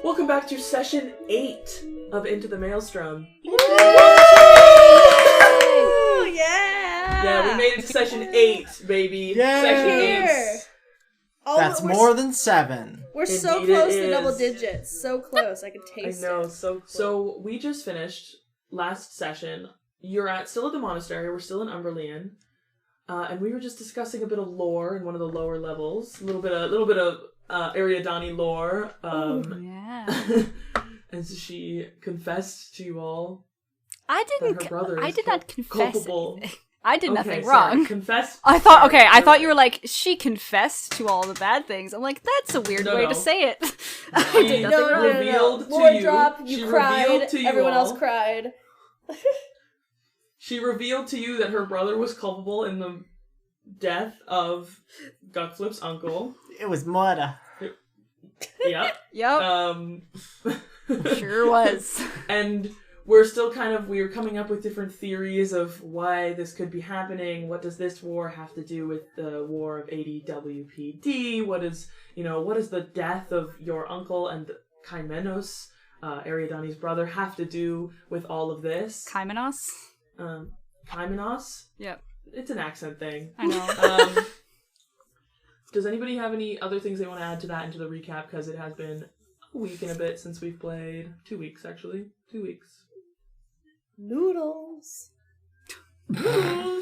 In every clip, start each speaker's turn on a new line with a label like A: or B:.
A: Welcome back to session 8 of Into the Maelstrom.
B: Oh, yeah!
A: Yeah, we made it to session 8, baby.
C: Yay!
A: Session 8.
C: That's more than 7.
B: We're so
A: Indeed
B: close
A: it
B: to double
A: is.
B: digits. So close. I can taste
A: I know,
B: it.
A: so we just finished last session. You're still at the monastery. We're still in Umberleen. And we were just discussing a bit of lore in one of the lower levels. A little bit of Ariadne lore.
D: Yeah.
A: And so she confessed to you all
D: I
A: that her brother
D: I
A: is
D: did not confess
A: culpable.
D: anything. I did nothing
A: sorry.
D: wrong.
A: Confessed.
D: I thought
A: sorry.
D: thought you were like, she confessed to all the bad things. I'm like, that's a weird way
A: No.
D: to say it. I
A: She
D: did nothing wrong.
A: revealed to
B: Lore
A: you.
B: drop,
A: She
B: you cried,
A: revealed to you
B: everyone
A: all.
B: else cried.
A: She revealed to you that her brother was culpable in the death of Guckflip's uncle.
C: It was murder.
A: Yep.
D: Yep. Sure was.
A: And we're still we're coming up with different theories of why this could be happening. What does this war have to do with the war of ADWPD? What is the death of your uncle and Kaimenos, Ariadne's brother, have to do with all of this?
D: Kaimenos?
A: Kaimenos?
D: Yep.
A: It's an accent thing.
D: I know.
A: Does anybody have any other things they want to add to that into the recap? Because it has been a week and a bit since we've played. 2 weeks, actually. 2 weeks.
B: Noodles.
A: I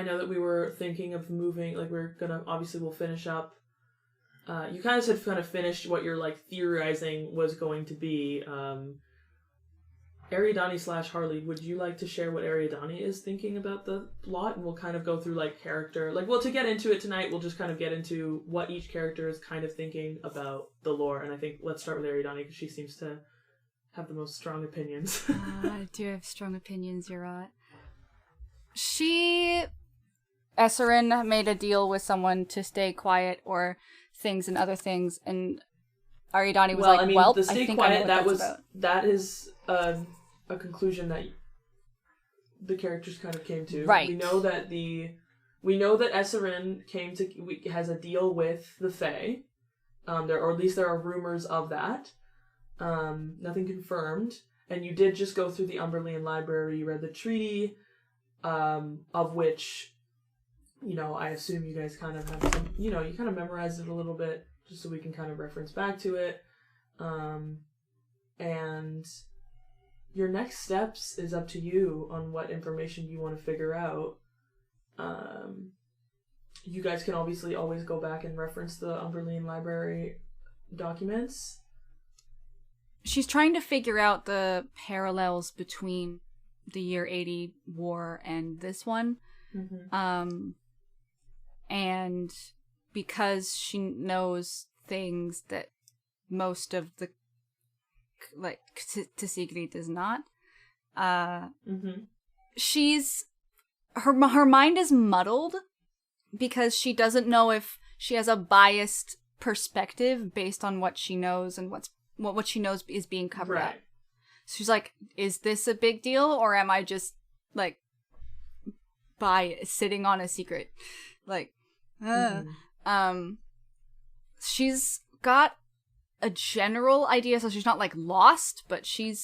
A: know that we were thinking of moving, we'll finish up. You kind of said finished what you're theorizing was going to be. Ariadne / Harley, would you like to share what Ariadne is thinking about the plot? And we'll kind of go through character. To get into it tonight, we'll just kind of get into what each character is kind of thinking about the lore. And I think let's start with Ariadne because she seems to have the most strong opinions.
D: I do have strong opinions, you're right. Esserin made a deal with someone to stay quiet or things and other things, and Ariadne was
A: the stay
D: I think
A: quiet,
D: I know what that's about.
A: that is a conclusion that the characters kind of came to.
D: Right.
A: We know that Esserin has a deal with the Fae. Or at least there are rumors of that. Nothing confirmed. And you did just go through the Umberleen library. You read the treaty, of which, I assume you guys kind of have some, you kind of memorized it a little bit just so we can kind of reference back to it. And your next steps is up to you on what information you want to figure out. You guys can obviously always go back and reference the Umberleen library documents.
D: She's trying to figure out the parallels between the year 80 war and this one.
A: Mm-hmm.
D: And because she knows things that most of the Tsigri does not, she's her mind is muddled because she doesn't know if she has a biased perspective based on what she knows and what she knows is being covered up. So she's like, is this a big deal or am I just sitting on a secret? She's got a general idea, so she's not lost, but she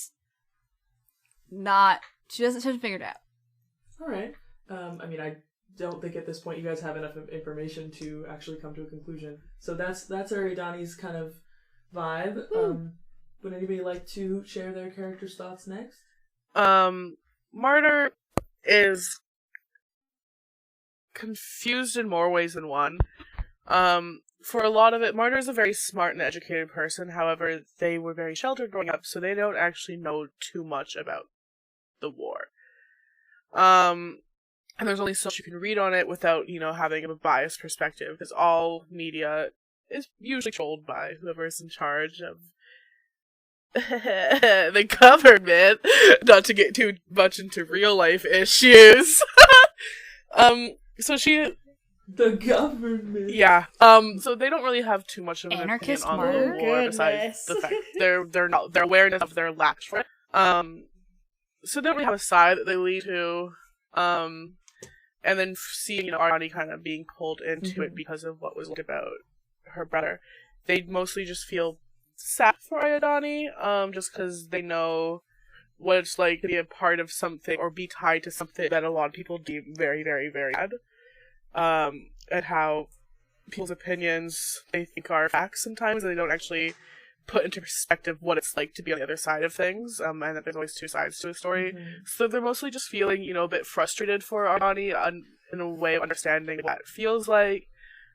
D: hasn't figured it out.
A: All right. I don't think at this point you guys have enough information to actually come to a conclusion. So that's Ariadne's kind of vibe. Would anybody like to share their character's thoughts next?
E: Martyr is confused in more ways than one. For a lot of it, Martyr is a very smart and educated person. However, they were very sheltered growing up, so they don't actually know too much about the war. And there's only so much you can read on it without, having a biased perspective, because all media is usually controlled by whoever's in charge of the government, not to get too much into real life issues.
A: The government.
E: Yeah. So they don't really have too much of an
D: Anarchist
E: opinion on
D: Martyr?
E: the war besides the fact their awareness of their lack for it. So they don't really have a side that they lead to. And then seeing Ariadne kind of being pulled into it because of what was about her brother, they mostly just feel sad for Ayadani, just because they know what it's like to be a part of something or be tied to something that a lot of people deem very, very, very bad. And how people's opinions they think are facts sometimes, and they don't actually put into perspective what it's like to be on the other side of things, and that there's always two sides to a story. So they're mostly just feeling, a bit frustrated for Ayadani in a way of understanding what it feels like.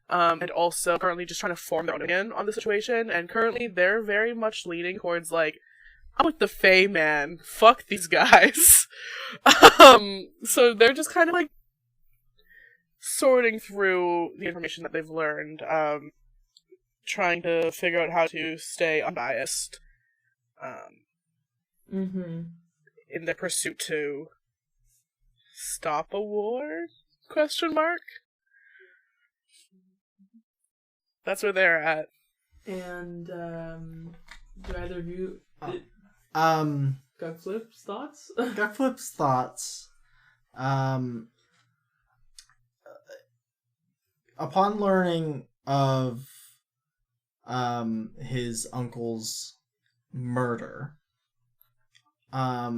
E: And also currently just trying to form their own opinion on the situation, and currently they're very much leaning towards, like, I'm with the Fae, man. Fuck these guys. So they're just kind of, like, sorting through the information that they've learned, trying to figure out how to stay unbiased, in their pursuit to stop a war? ? That's where they're at.
A: And, do either of you... Gugflip's thoughts?
C: Gugflip's thoughts. Upon learning of his uncle's murder, I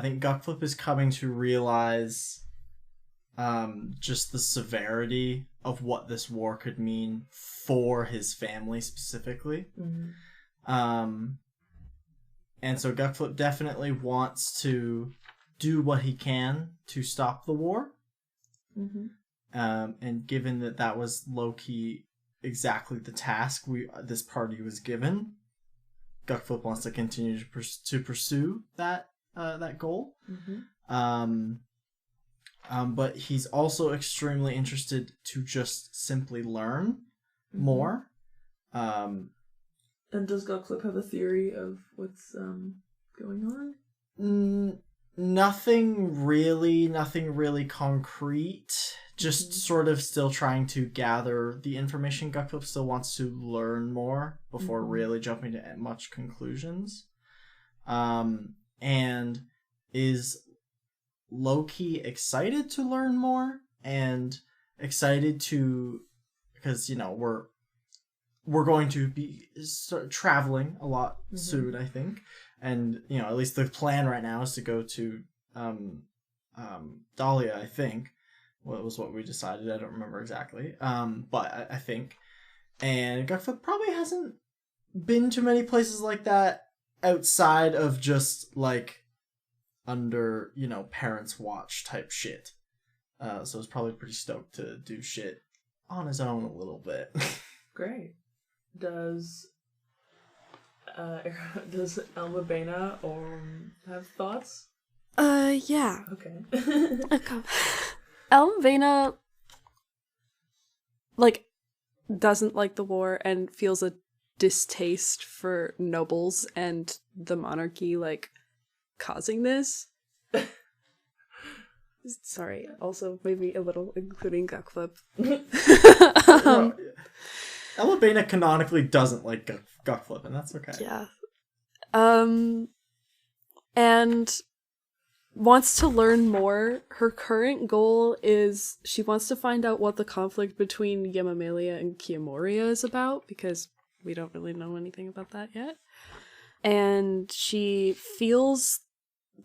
C: think Gugflip is coming to realize just the severity of what this war could mean for his family specifically. And so Gugflip definitely wants to do what he can to stop the war. And given that was low-key exactly the task this party was given, Gugflip wants to continue to pursue that goal. But he's also extremely interested to just simply learn more.
A: And does Gugflip have a theory of what's going on?
C: Nothing really concrete. Just sort of still trying to gather the information. Gugflip still wants to learn more before really jumping to much conclusions. And is low-key excited to learn more, and excited to, because, we're going to be traveling a lot soon, I think. And, at least the plan right now is to go to Dahlia, I think. What was what we decided. I don't remember exactly. But I think. And Gugflip probably hasn't been to many places like that outside of just, like, under, parents' watch type shit. So it's probably pretty stoked to do shit on his own a little bit.
A: Great. Does Elmabena have thoughts?
B: Yeah.
A: Okay.
B: Elmabena, doesn't like the war and feels a distaste for nobles and the monarchy, causing this. Sorry, also maybe a little including Gugflip.
C: Elmabena canonically doesn't like Gugflip, and that's okay.
B: Yeah. And wants to learn more. Her current goal is she wants to find out what the conflict between Yamamelia and Kiamoria is about, because we don't really know anything about that yet. And she feels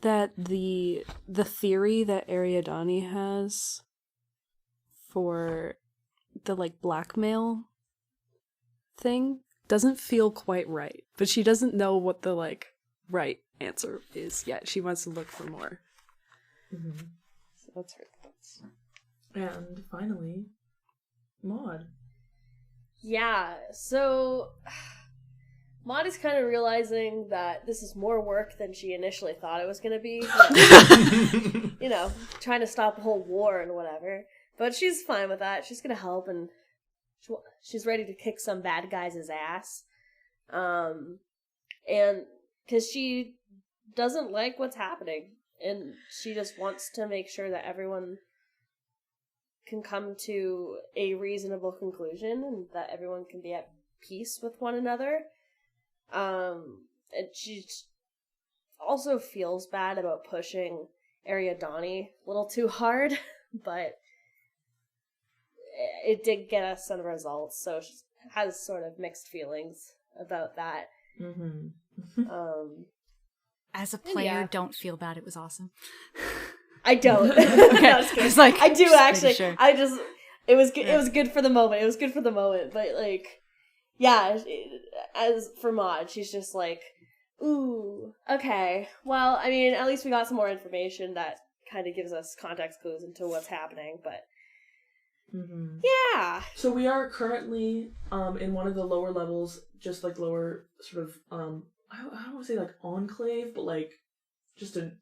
B: that the theory that Ariadne has for the blackmail thing doesn't feel quite right, but she doesn't know what the right answer is yet. She wants to look for more. So that's her thoughts.
A: And finally, Maud.
F: Yeah, so Maud is kind of realizing that this is more work than she initially thought it was going to be. Trying to stop a whole war and whatever. But she's fine with that. She's going to help, and she's ready to kick some bad guys' ass. And because she doesn't like what's happening, and she just wants to make sure that everyone can come to a reasonable conclusion and that everyone can be at peace with one another. And she also feels bad about pushing Ariadne a little too hard, but it did get us some results, so she has sort of mixed feelings about that.
A: Mm-hmm.
D: As a player,
F: Yeah.
D: don't feel bad. It was awesome.
F: I don't.
D: Okay.
F: No, just kidding.
D: It's like,
F: I do
D: just making
F: actually.
D: sure.
F: It was good. It was good for the moment. It was good for the moment. But like, yeah. As for Maud, she's just like, ooh, okay. Well, I mean, at least we got some more information that kind of gives us context clues into what's happening. But
A: Mm-hmm.
F: yeah.
A: So we are currently in one of the lower levels, just like lower sort of I don't want to say like enclave, but like just an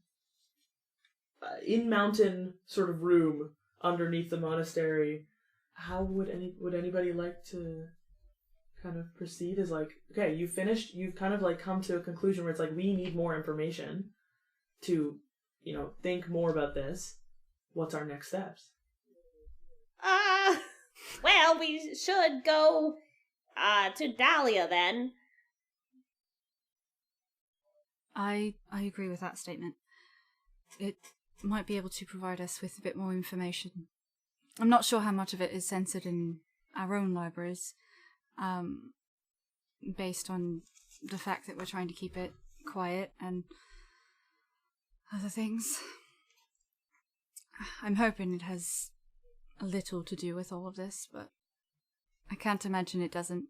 A: in mountain sort of room underneath the monastery. How would anybody like to kind of proceed? Is like, okay, you've finished, you've kind of like come to a conclusion where it's like we need more information to, think more about this. What's our next steps?
F: Well, we should go to Dahlia then.
D: I agree with that statement. It might be able to provide us with a bit more information. I'm not sure how much of it is censored in our own libraries, based on the fact that we're trying to keep it quiet and other things. I'm hoping it has a little to do with all of this, but I can't imagine it doesn't.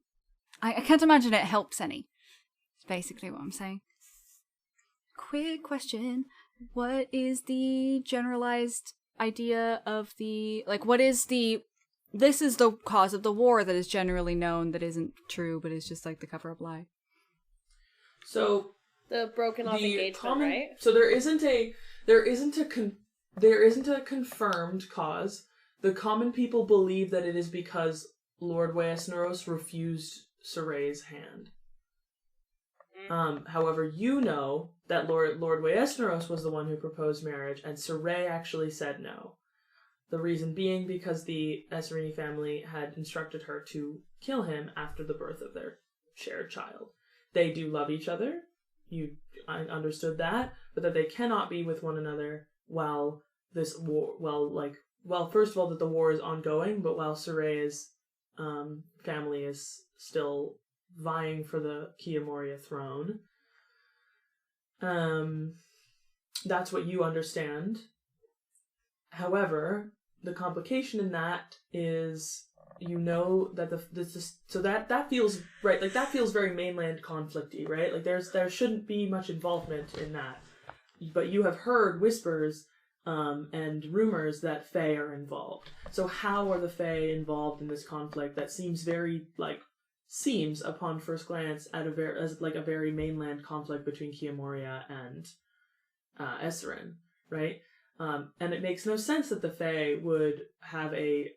D: I can't imagine it helps any. It's basically what I'm saying. Quick question. What is the generalized idea of this is the cause of the war that is generally known that isn't true, but is just like the cover-up lie?
A: So
F: The broken off engagement, right?
A: So there isn't a confirmed cause. The common people believe that it is because Lord Waesneros refused Soray's hand. However, you know that Lord Waesneros was the one who proposed marriage, and Soray actually said no. The reason being because the Esserini family had instructed her to kill him after the birth of their shared child. They do love each other. I understood that, but that they cannot be with one another while this war. Well, first of all, that the war is ongoing, but while Soray's family is still vying for the Kiamoria throne. That's what you understand. However, the complication in that is, that that feels right. Like that feels very mainland conflicty, right? Like there shouldn't be much involvement in that. But you have heard whispers and rumors that Fae are involved. So how are the Fae involved in this conflict that seems upon first glance as a very mainland conflict between Kiamoria and Esserin, right? And it makes no sense that the Fae would have a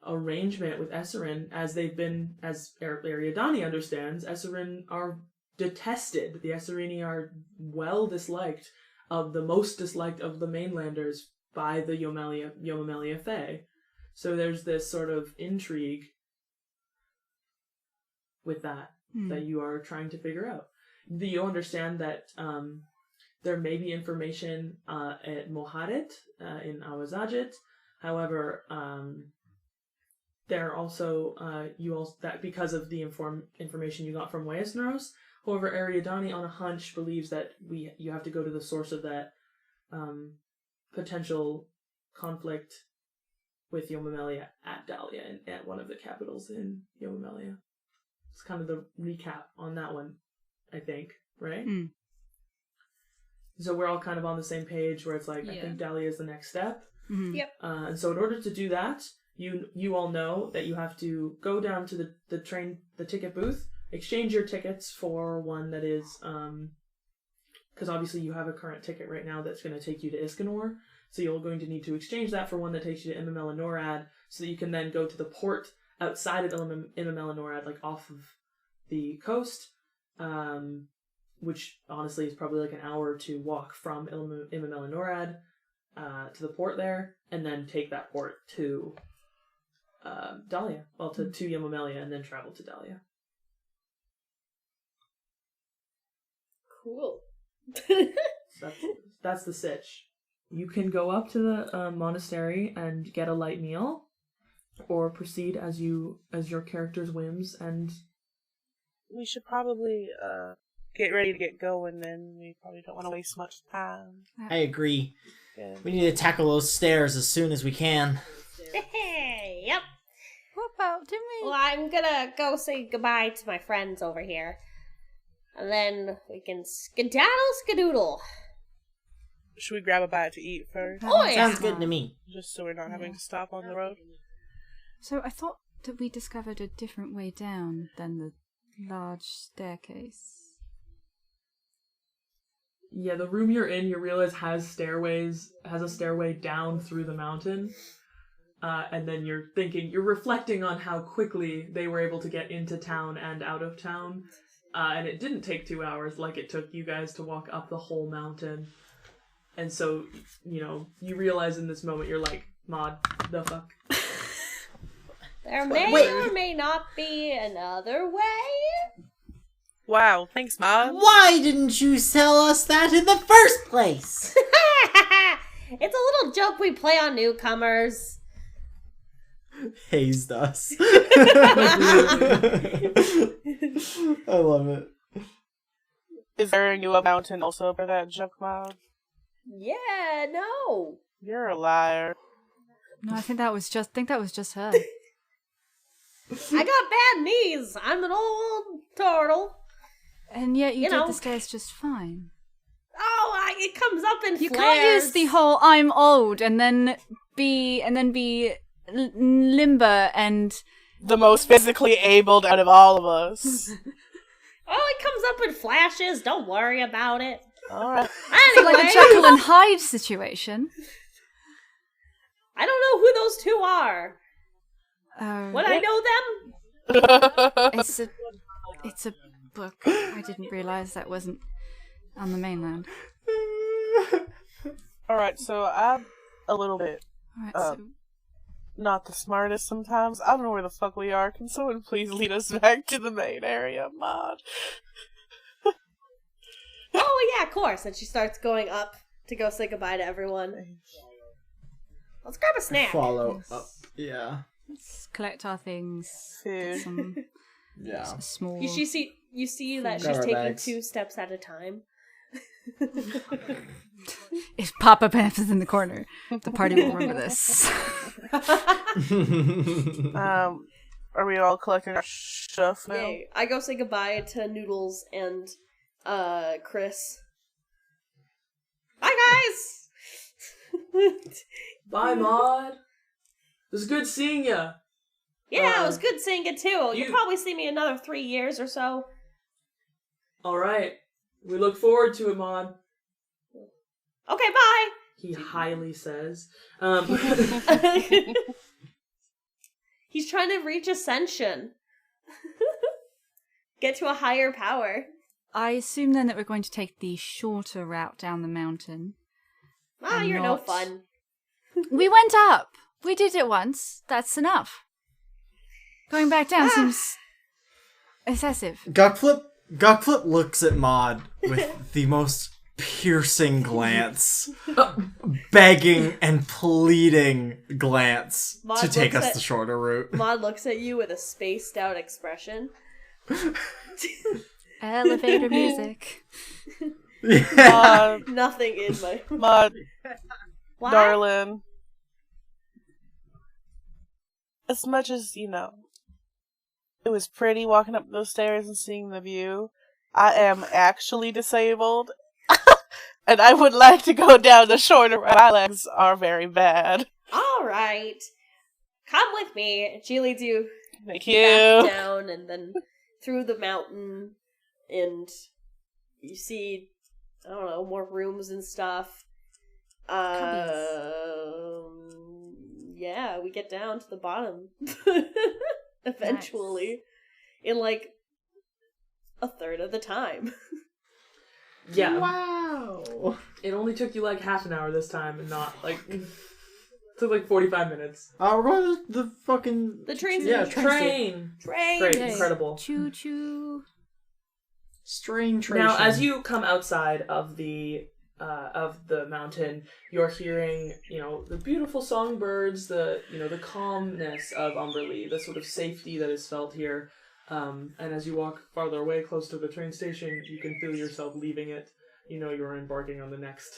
A: arrangement with Esserin, as they've been, as Ariadani understands, Esserin are detested. The Esserini are well disliked, of the most disliked of the mainlanders by the Yomamelia Fae. So there's this sort of intrigue with that you are trying to figure out. Do you understand that there may be information at Moharet in Awazajit? However, there are also that because of the information you got from Waesneros. However, Ariadani on a hunch believes that you have to go to the source of that potential conflict with Yomamelia at Dahlia and at one of the capitals in Yomamelia. It's kind of the recap on that one, I think, right?
D: Mm.
A: So we're all kind of on the same page where it's like, I think Dahlia is the next step.
D: Mm-hmm.
F: Yep.
A: And so in order to do that, you all know that you have to go down to the ticket booth, exchange your tickets for one that is, because obviously you have a current ticket right now that's going to take you to Iskanor, so you're going to need to exchange that for one that takes you to Imymelenorad, so that you can then go to the port outside of Imymelenorad, like off of the coast, which honestly is probably like an hour to walk from Imymelenorad to the port there, and then take that port to Dahlia, to Yomamelia, and then travel to Dahlia.
F: Cool.
A: So that's the sitch. You can go up to the monastery and get a light meal, or proceed as your character's whims and
E: we should probably get ready to get going then. We probably don't want to waste much time.
C: I agree.
E: Yeah.
C: We need to tackle those stairs as soon as we can.
F: Yep.
D: What about Jimmy?
F: Well, I'm gonna go say goodbye to my friends over here. And then we can skedaddle.
E: Should we grab a bite to eat first?
F: Oh, yeah.
C: Sounds good to me.
E: Just so we're not having to stop on the road?
D: So I thought that we discovered a different way down than the large staircase.
A: Yeah, the room you're in, you realize has a stairway down through the mountain. And then you're reflecting on how quickly they were able to get into town and out of town. And it didn't take 2 hours like it took you guys to walk up the whole mountain. And so, you realize in this moment, you're like, Maud, the fuck?
F: There may or may not be another way.
E: Wow, thanks, Mom.
C: Why didn't you tell us that in the first place?
F: It's a little joke we play on newcomers.
C: Hazed us. I love it.
E: Is there a new mountain also for that joke, Mom?
F: Yeah, no.
E: You're a liar.
D: No, I think that was just her.
F: I got bad knees. I'm an old turtle.
D: And yet you did
F: know.
D: the stairs just fine.
F: Oh, it comes up in
D: You
F: flares.
D: can't use the whole "I'm old" and then be limber and
E: The most physically abled out of all of us.
F: Oh, it comes up in flashes. Don't worry about it.
E: Alright.
F: Anyway,
D: like a Jekyll and Hyde situation.
F: I don't know who those two are. Would I know them?
D: It's a book. I didn't realize that wasn't on the mainland.
E: Alright, so I'm a little bit
D: Alright, so
E: not the smartest sometimes. I don't know where the fuck we are. Can someone please lead us back to the main area, Mod?
F: Oh, yeah, of course. And she starts going up to go say goodbye to everyone. Let's grab a snack.
C: Follow up. Yeah.
D: let's collect our things.
E: Food.
D: Some
C: Yeah.
D: small.
F: You see that
C: Grab
F: she's
C: our
F: taking
C: bags.
F: 2 steps at a time.
D: If Papa Pamp is in the corner, the party will remember this.
E: Are we all collecting our stuff now?
F: Yay. I go say goodbye to Noodles and Chris. Bye, guys!
A: Bye, Maud. It was good seeing ya.
F: Yeah, it was good seeing it too. You'll
A: you-
F: probably see me another 3 years or so.
A: All right. We look forward to it, Maud.
F: Okay, bye!
A: He highly says.
F: He's trying to reach ascension. Get to a higher power.
D: I assume then that we're going to take the shorter route down the mountain.
F: Ah,
D: I'm
F: you're no
D: not-
F: fun.
D: We went up. We did it once. That's enough. Going back down seems excessive.
C: Guckflip looks at Maud with the most piercing glance, begging and pleading glance
F: Maud
C: to take
F: looks
C: us
F: at-
C: the shorter route.
F: Maud looks at you with a spaced out expression.
D: Elevator music.
C: Yeah.
F: Nothing in my...
E: Mod,
F: What?
E: darling. As much as, it was pretty walking up those stairs and seeing the view, I am actually disabled. And I would like to go down the shorter route. My legs are very bad.
F: Alright. Come with me. And she leads you
E: Thank
F: back
E: you.
F: down and then through the mountain. And you see, I don't know, more rooms and stuff. Yeah, we get down to the bottom. Eventually. In like a third of the time.
A: Yeah.
C: Wow.
A: It only took you like half an hour this time and not like... It took like 45 minutes.
C: We're going to the fucking...
F: The train
C: Yeah,
F: station.
A: Train!
F: Train.
A: Great,
D: Yay.
A: incredible.
D: Choo choo.
C: Train.
A: Now, as you come outside of the mountain, you're hearing, the beautiful songbirds, the calmness of Umberlee, the sort of safety that is felt here. And as you walk farther away, close to the train station, you can feel yourself leaving it. You know you're embarking on the next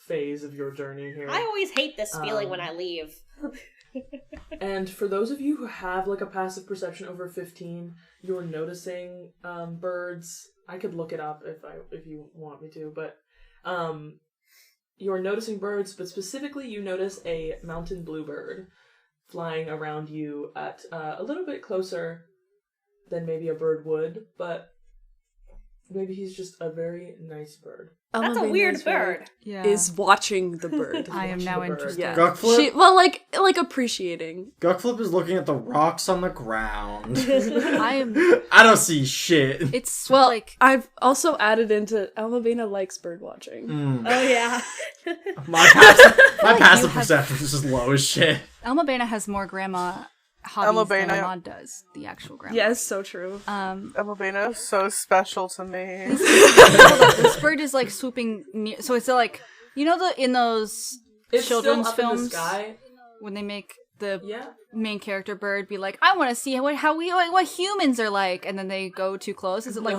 A: phase of your journey here.
F: I always hate this feeling when I leave.
A: And for those of you who have like a passive perception over 15, you're noticing birds. I could look it up if you want me to, but you're noticing birds, but specifically you notice a mountain bluebird flying around you at a little bit closer than maybe a bird would, but maybe he's just a very nice bird.
F: That's a weird bird.
D: Yeah.
B: Is watching the bird.
D: I am now
A: Watching the bird.
D: interested.
B: Yeah.
C: Gukflip?
B: Like appreciating.
C: Gukflip is looking at the rocks on the ground.
D: I am.
C: I don't see shit.
D: It's
B: Well,
D: like
B: I've also added into Almavena likes bird watching.
F: Oh, yeah.
C: My passive
D: have-
C: perception is just low as shit.
D: Almabena has more grandma hobbies than
E: Almabena.
D: Ahmad does. The actual grandma.
B: Yes, so true.
E: Umberleen is so special to me.
D: Hold up, this bird is like swooping near. So it's like in those
A: It's
D: children's
A: still up in the
D: films
A: sky.
D: when they make the
A: Yeah.
D: main character bird be like, I want to see what humans are like, and then they go too close. Is it like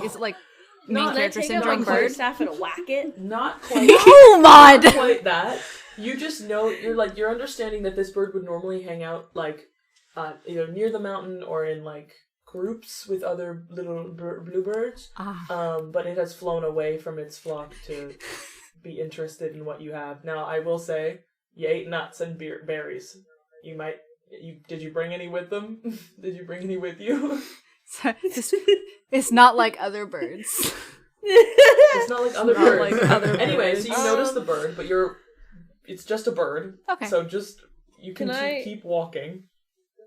D: main
A: Not-
D: character
F: Take out
D: syndrome
F: my
D: bird?
F: staff and whack it.
A: Not quite.
D: Oh my!
A: Not quite that. You just know you're understanding that this bird would normally hang out like either near the mountain or in like groups with other little bluebirds. But it has flown away from its flock to be interested in what you have. Now I will say you ate nuts and berries. Did you bring any with them? Did you bring any with you?
D: It's not like other birds.
A: It's not like other
B: Not
A: birds.
B: like other
A: Anyway,
B: birds.
A: so you notice the bird, but it's just a bird.
D: Okay.
A: So just you can
F: Can I-
A: keep walking.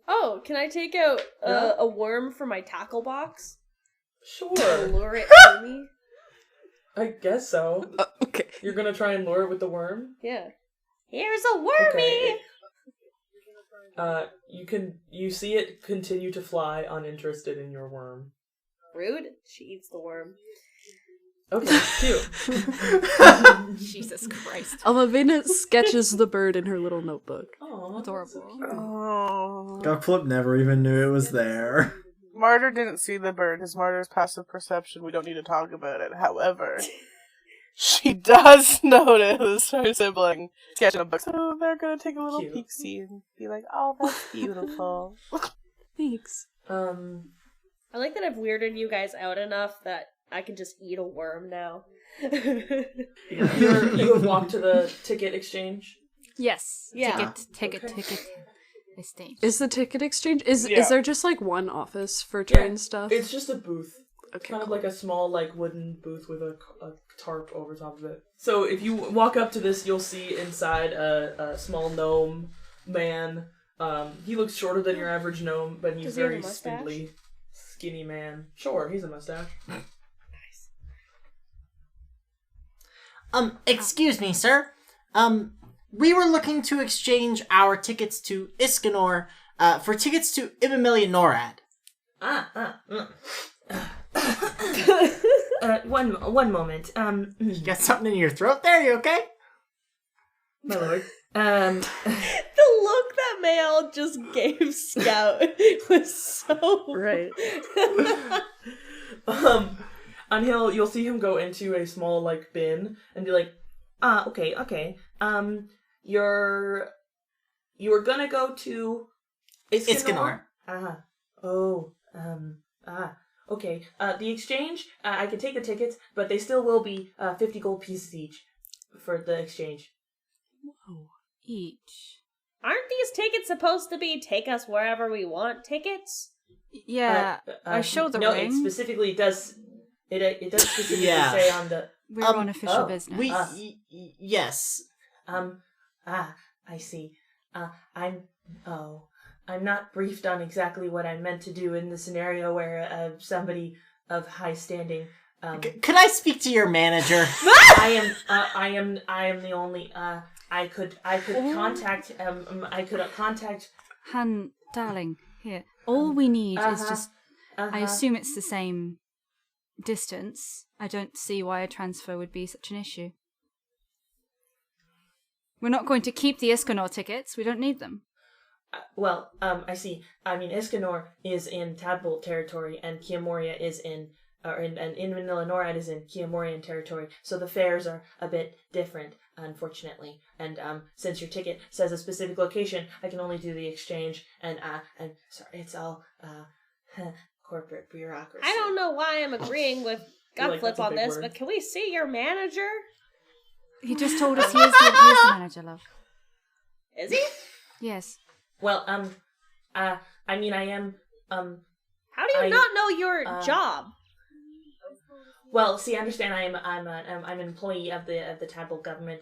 F: Oh, can I take out
A: Yeah.
F: a worm from my tackle box?
A: Sure.
F: Lure it to me?
A: I guess so.
B: Okay.
A: You're gonna try and lure it with the worm?
F: Yeah. Here's a wormy!
A: Okay. You see it continue to fly uninterested in your worm.
F: Rude. She eats the worm.
A: Okay, cute.
D: Jesus Christ.
B: Almavena sketches the bird in her little notebook.
A: Aw,
D: Adorable.
E: Oh.
C: Gukflip never even knew it was there.
E: Martyr didn't see the bird. His Martyr's passive perception. We don't need to talk about it. However, she does notice her sibling sketching a book. So they're gonna take a little
A: Cute.
E: peek-see and be like, "Oh, that's beautiful."
B: Thanks.
F: I like that I've weirded you guys out enough that I can just eat a worm now.
A: You have walked to the ticket exchange.
D: Yes.
F: Yeah.
D: Ticket. Estate.
B: Is the ticket exchange is
E: Yeah.
B: there just like one office for train stuff?
A: It's just a booth.
B: Okay,
A: Kind of
B: cool.
A: like a small, like, wooden booth with a tarp over top of it. So if you walk up to this, you'll see inside a small gnome man. He looks shorter than your average gnome, but he's
F: Does he have a
A: very
F: mustache?
A: spindly, skinny man. Sure, he's a mustache.
C: Excuse me, sir. We were looking to exchange our tickets to Iskanor, for tickets to Imymelenorad.
G: One moment.
C: You got something in your throat there? You okay?
A: My lord.
F: The look that Mayal just gave Scout was so...
B: Right.
A: And you'll see him go into a small, like, bin and be like,
G: Okay. You're gonna go to
C: Iskanor.
G: Okay. The exchange, I can take the tickets, but they still will be 50 gold pieces each for the exchange.
D: Each.
F: Aren't these tickets supposed to be take us wherever we want tickets?
D: Yeah. I showed the
G: no,
D: ring.
G: it specifically does. It does specifically
C: Yeah.
G: say on the.
D: We're on official business.
C: We yes.
G: I see. I'm not briefed on exactly what I'm meant to do in the scenario where somebody of high standing.
C: Could I speak to your manager?
G: I am the only. I could contact. I could contact.
D: Han, darling, here. All we need is just. I
G: Uh-huh.
D: assume it's the same distance. I don't see why a transfer would be such an issue. We're not going to keep the Iskanor tickets. We don't need them.
G: I see. I mean, Escanor is in Tadbolt territory, and Kiamoria is and Imymelenorad is in Kiamorian territory, so the fares are a bit different, unfortunately. And since your ticket says a specific location, I can only do the exchange. And sorry, it's all corporate bureaucracy.
F: I don't know why I'm agreeing with Gutflip
G: that's a
F: on
G: big
F: this,
G: word.
F: but can we see your manager?
D: He just told us he is the manager, love.
F: Is he?
D: Yes.
G: Well, I mean, I am.
F: How do you not know your job?
G: Well, see, I understand. I'm an employee of the Tadbolt government.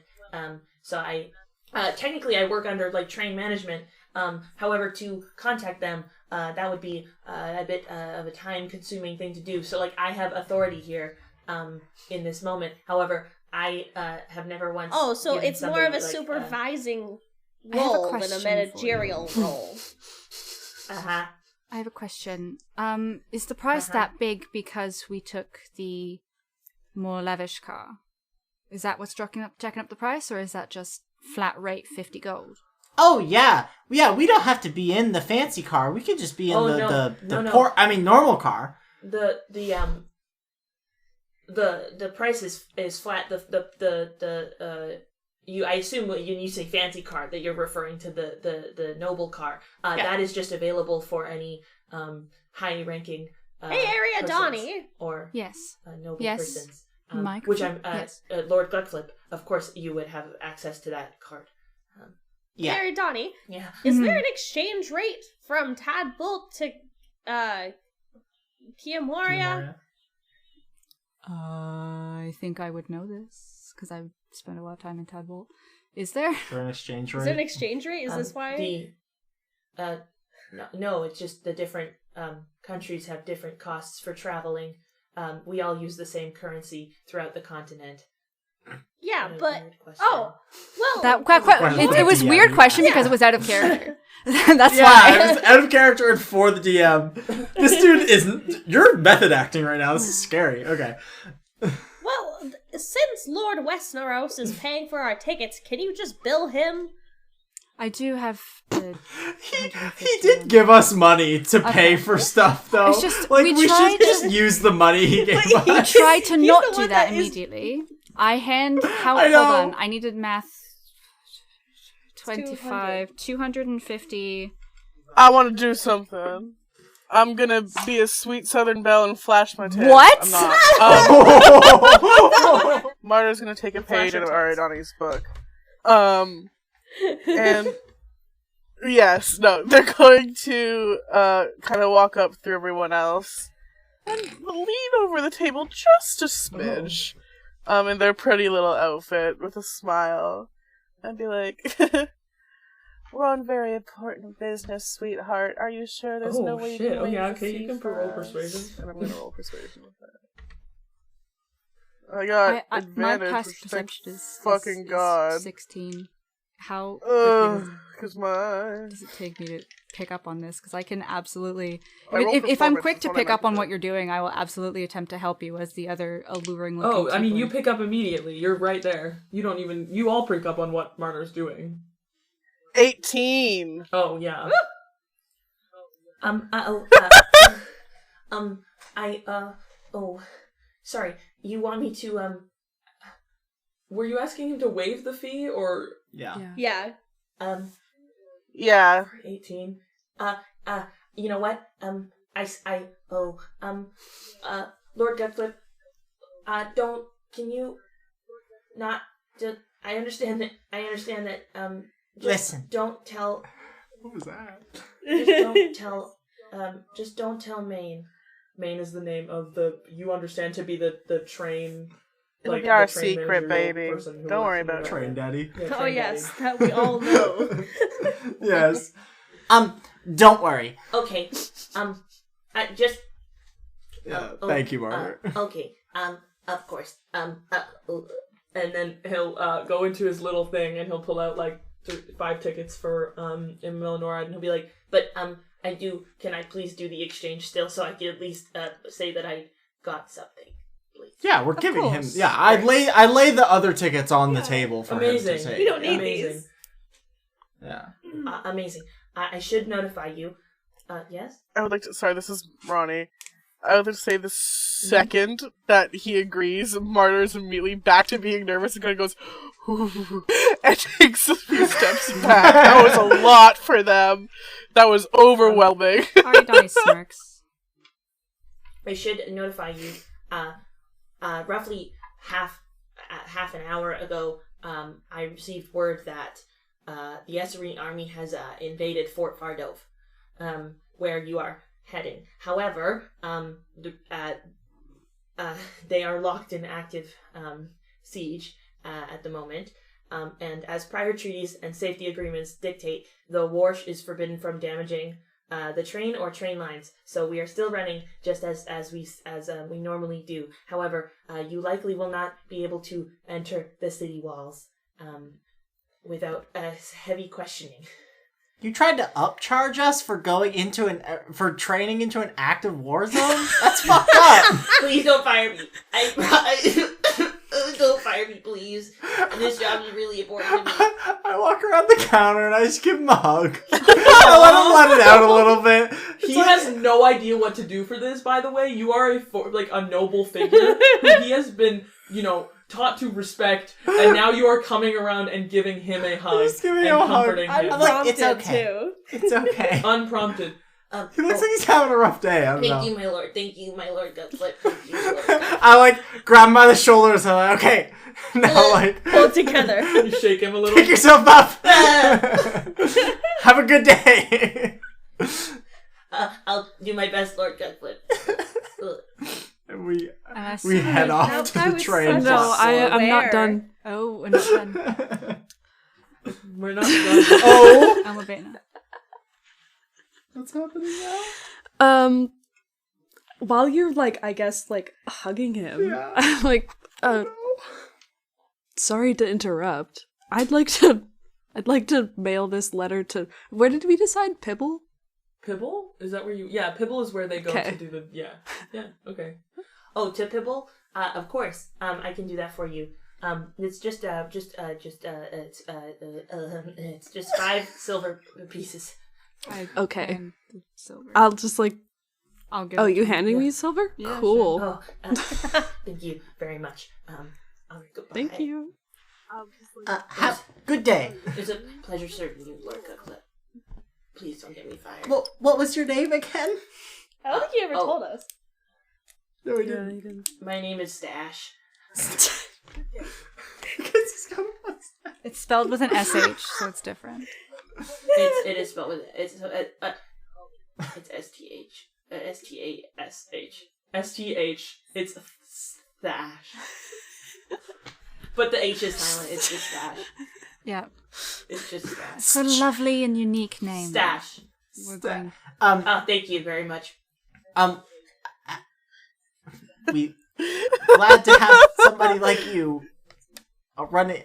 G: So I technically I work under like train management. However, to contact them, that would be a bit of a time-consuming thing to do. So, like, I have authority here in this moment. However, I have never once.
F: Oh, so
G: given
F: it's more of a
G: somebody,
F: supervising
D: I have a
F: role than a
D: question
F: managerial
D: for you.
F: role.
D: I have a question. Is the price that big because we took the more lavish car? Is that what's jacking up the price, or is that just flat rate 50 gold?
C: Oh yeah, yeah. We don't have to be in the fancy car. We could just be in normal car.
G: The price is flat. I assume when you say fancy car that you're referring to the noble car. That is just available for any high ranking.
F: Hey, Ariadne!
G: Or
D: Yes.
G: noble
D: Yes.
G: persons.
D: Microphone?
G: Which I'm
D: Yes.
G: Lord Gutflip. Of course, you would have access to that card.
C: Yeah.
F: Ariadne,
G: Yeah.
F: is there an exchange rate from Tadbolt to Kiamoria?
D: I think I would know this because I've spent a lot of time in Tadbolt. Is there?
C: For an exchange rate.
F: Is there an exchange rate? Is this why?
G: No, it's just the different countries have different costs for traveling. We all use the same currency throughout the continent.
F: Yeah,
G: What a
F: but
G: weird question.
D: It was a weird question because it was out of character. That's
C: Yeah,
D: why.
C: it was out of character and for the DM. This dude isn't. You're method acting right now. This is scary. Okay.
F: Well, since Lord Westnaros is paying for our tickets, can you just bill him?
D: I do have the.
C: He did give us money to pay for stuff, though.
D: It's just,
C: like,
D: we
C: we
D: tried
C: should
D: to-
C: just use the money he gave
D: We
C: us.
D: tried to
F: He's
D: not
F: the
D: do
F: one
D: that
F: that is-
D: immediately. I hand. Hold
C: I know.
D: on. I needed math. 25, 250.
E: I want to do something. I'm gonna be a sweet Southern belle and flash my tits.
D: What?
E: I'm not. Marta's gonna take a page out of Ariadne's book. And yes, no, they're going to kind of walk up through everyone else and lean over the table just a smidge, in their pretty little outfit with a smile, and be like, "We're on very important business, sweetheart. Are you sure there's no way you can waive the
A: okay, you
E: fee
A: can
E: for
A: roll
E: us?"
A: persuasion.
E: And I'm gonna roll persuasion with that. I got
D: My
E: advantage,
D: past
E: which
D: perception
E: thank
D: is
E: fucking God.
D: 16. How quickly
E: Because my...
D: does it take me to pick up on this? Because I can absolutely...
E: I roll
D: If I'm
E: performance,
D: quick to
E: that's what I
D: pick up
E: meant
D: on
E: to
D: what
E: do.
D: you're doing, I will absolutely attempt to help you as the other alluring looking
A: Oh, I mean, you
D: tiefling.
A: pick up immediately. You're right there. You all pick up on what Marner's doing.
E: 18!
A: Oh, yeah.
G: Sorry. You want me to
A: Were you asking him to waive the fee, or...
C: Yeah.
F: Yeah.
E: Yeah.
G: 18. You know what? Lord Gutflip, can you not just, I understand that, just
C: Listen.
G: don't tell,
C: What was that?
G: just don't tell Maine.
A: Maine is the name of you understand to be the train...
E: It'll be
A: the
E: our
A: train
E: secret,
A: manager
E: baby.
A: person who
E: Don't
A: works
E: worry
A: in the-
E: about it.
C: Train daddy.
A: Yeah,
F: Oh,
A: train
F: yes,
A: daddy.
F: that we all know.
C: Yes. Don't worry.
G: Okay,
C: Thank you, Margaret.
G: okay, of course,
A: And then he'll go into his little thing and he'll pull out like 5 tickets for Imymelenorad, and he'll be like,
G: but, can I please do the exchange still so I can at least, say that I got something, please?
C: Yeah, we're giving him.
D: course.
C: Yeah, I lay the other tickets on the table for him
A: amazing.
C: to take.
F: We don't need
A: amazing.
F: these.
C: Yeah.
G: Amazing. I should notify you. Yes?
E: I would like to. Sorry, this is Ronnie. I would like to say the second that he agrees, Martyr is immediately back to being nervous and kind of goes, and takes a few steps back. That was a lot for them. That was overwhelming.
D: Donnie smirks.
G: I should notify you. Roughly half an hour ago, I received word that the Esserine army has invaded Fort Fardove, where you are heading. However, they are locked in active siege at the moment. And as prior treaties and safety agreements dictate, the war is forbidden from damaging the train or train lines. So we are still running just as we normally do. However, you likely will not be able to enter the city walls without heavy questioning.
C: You tried to upcharge us for going into for training into an active war zone? That's fucked up.
G: Please don't fire me. Don't fire me, please. This job is really important to me.
C: I walk around the counter and I just give him a hug. I let it out a little bit.
A: He has no idea what to do for this, by the way. You are a noble figure who he has been, taught to respect, and now you are coming around and giving him a hug and comforting him.
C: I'm like, it's okay.
F: Too.
C: It's okay.
A: Unprompted.
C: He looks like he's having a rough day. I don't know.
G: Thank you, my lord. Thank you, my lord Gutflip. Thank you, Lord Gutflip.
C: I grab him by the shoulders and I'm like, okay. Now
F: Pull together.
A: You shake him a little.
C: pick yourself up. Have a good day.
G: I'll do my best, Lord Gutflip.
C: And we head off to the train.
B: No, I'm not done.
D: Oh, we're not done.
A: We're not done.
C: Oh,
D: I'm a beta.
C: what's happening now?
B: While you're hugging him,
C: Yeah.
B: I'm like, sorry to interrupt. I'd like to mail this letter to, where did we decide? Pibble?
A: Pibble? Is that where you... Yeah, Pibble is where they go
B: Okay.
A: to do the... Yeah. Yeah, okay.
G: Oh, to Pibble? Of course. I can do that for you. It's just 5 silver pieces.
B: Okay.
D: Silver.
B: I'll just
D: I'll give
B: oh,
D: it
B: you
D: to
B: handing
D: him.
B: me silver?
D: Yeah,
B: Cool.
G: Oh, thank you very much. Goodbye.
B: Thank you.
C: Have good day.
G: It's a pleasure serving you, Lord Gutflip. Please don't get me fired.
C: Well, what was your name again?
F: I don't think you ever told us.
C: No, we
B: Yeah,
C: didn't.
B: you didn't.
G: My name is Stash.
D: It's spelled with an SH, so it's different.
G: It is spelled with it's STH. STASH.
A: STH. It's Stash.
G: But the H is silent. It's just Stash.
D: Yeah.
G: It's just Stash.
D: It's a lovely and unique name.
G: Stash.
D: We're going.
G: Thank you very much.
C: We glad to have somebody like you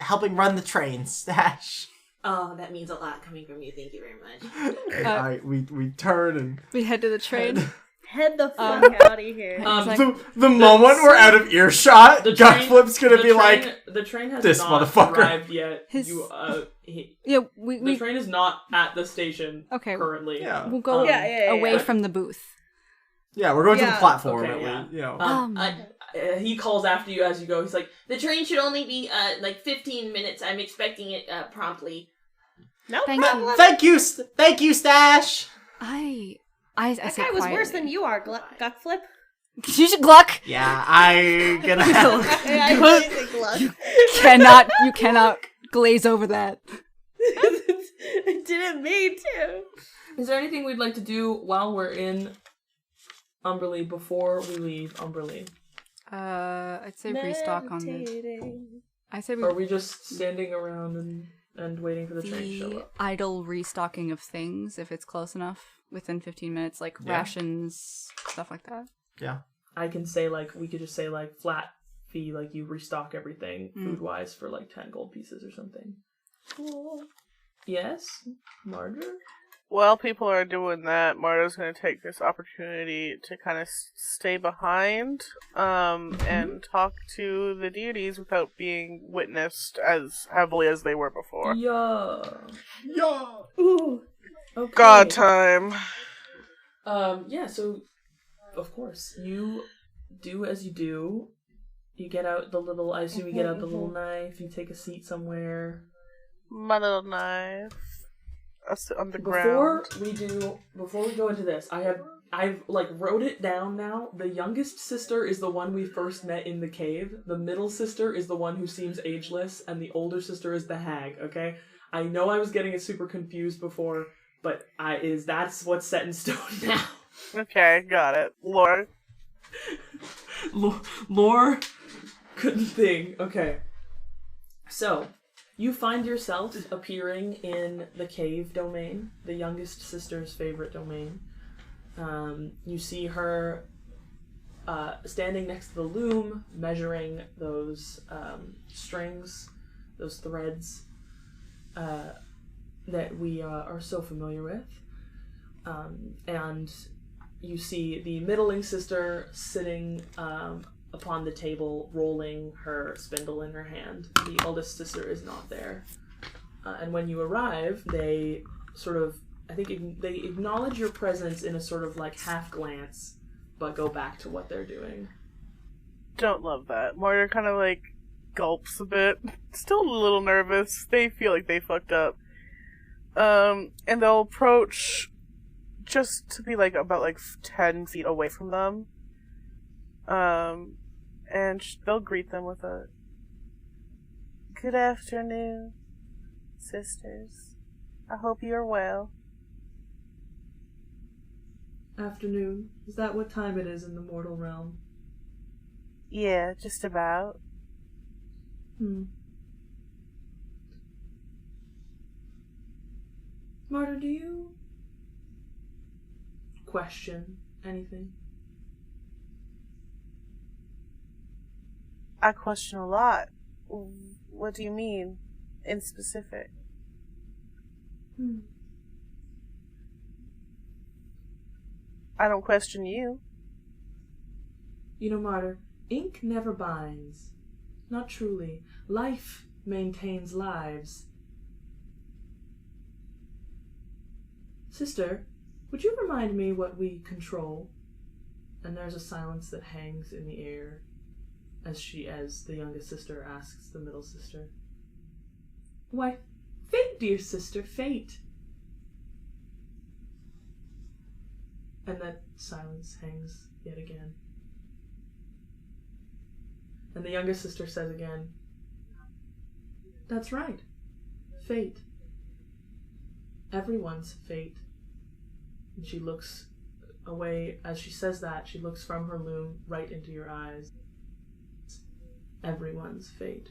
C: helping run the train, Stash.
G: Oh, that means a lot coming from you. Thank you very much.
C: All right, we turn and
D: We head to the train.
F: Head the fuck out of here.
C: the moment we're out of earshot,
A: The train-
C: Gutflip's gonna
A: the
C: be
A: train-
C: like,
A: the train has
C: "This
A: not
C: motherfucker."
A: arrived yet.
D: His- Yeah,
A: The
D: we
A: train is not at the station
D: Okay.
A: currently.
C: Yeah.
D: we'll go
F: Yeah.
D: away from the booth.
C: yeah, we're going to the
F: Yeah.
C: platform.
A: Okay,
C: at
A: yeah.
C: least, you know.
A: He calls after you as you go. He's like,
G: The train should only be 15 minutes. I'm expecting it promptly.
F: No
D: Thank
F: problem.
C: Thank you, Stash.
D: I
F: That
D: say
F: guy was
D: quietly.
F: worse than you are, Gutflip.
D: You should Gluck.
C: Yeah, I gonna.
F: I really think Gluck.
D: You cannot glaze over that.
F: I didn't mean to.
A: is there anything we'd like to do while we're in Umberleen before we leave Umberleen?
D: I'd say restock on this.
F: Meditating.
D: I say
A: Or are we just standing around and waiting for the train to show
D: the
A: up?
D: idle restocking of things if it's close enough within 15 minutes, like
C: Yeah.
D: rations, stuff like that.
C: Yeah.
A: I can say, we could just say, flat fee, you restock everything food-wise for, 10 gold pieces or something.
F: Cool.
A: Yes? Martyr?
E: While people are doing that, Marta's going to take this opportunity to kind of stay behind and talk to the deities without being witnessed as heavily as they were before.
A: Yeah.
F: Ooh.
A: Okay.
E: God time.
A: Yeah, so, of course, you do as you do. You get out the little, I assume you get out the little knife, you take a seat somewhere.
E: My little knife. I sit on the ground.
A: Before we go into this, I've wrote it down now. The youngest sister is the one we first met in the cave. The middle sister is the one who seems ageless, and the older sister is the hag, okay? I know I was getting it super confused before, but that's what's set in stone now.
E: Okay, got it. Lore.
A: Lore couldn't think. Okay. So, you find yourself appearing in the cave domain, the youngest sister's favorite domain. You see her standing next to the loom, measuring those strings, those threads that we are so familiar with. And you see the middling sister sitting upon the table, rolling her spindle in her hand. The oldest sister is not there. And when you arrive, they sort of, they acknowledge your presence in a sort of half glance, but go back to what they're doing.
E: Don't love that. Marta kind of gulps a bit. Still a little nervous. They feel like they fucked up. And they'll approach just to be about 10 feet away from them. And they'll greet them with a good afternoon, sisters. I hope you're well.
A: Afternoon. Is that what time it is in the mortal realm?
E: Yeah, just about.
A: Marta, do you question anything?
E: I question a lot. What do you mean, in specific? I don't question you.
A: You know, Marta, ink never binds. Not truly. Life maintains lives. Sister, would you remind me what we control? And there's a silence that hangs in the air as the youngest sister asks the middle sister. Why, fate, dear sister, fate. And that silence hangs yet again. And the youngest sister says again, that's right, fate. Everyone's fate. And she looks away, as she says that, she looks from her loom right into your eyes. Everyone's fate.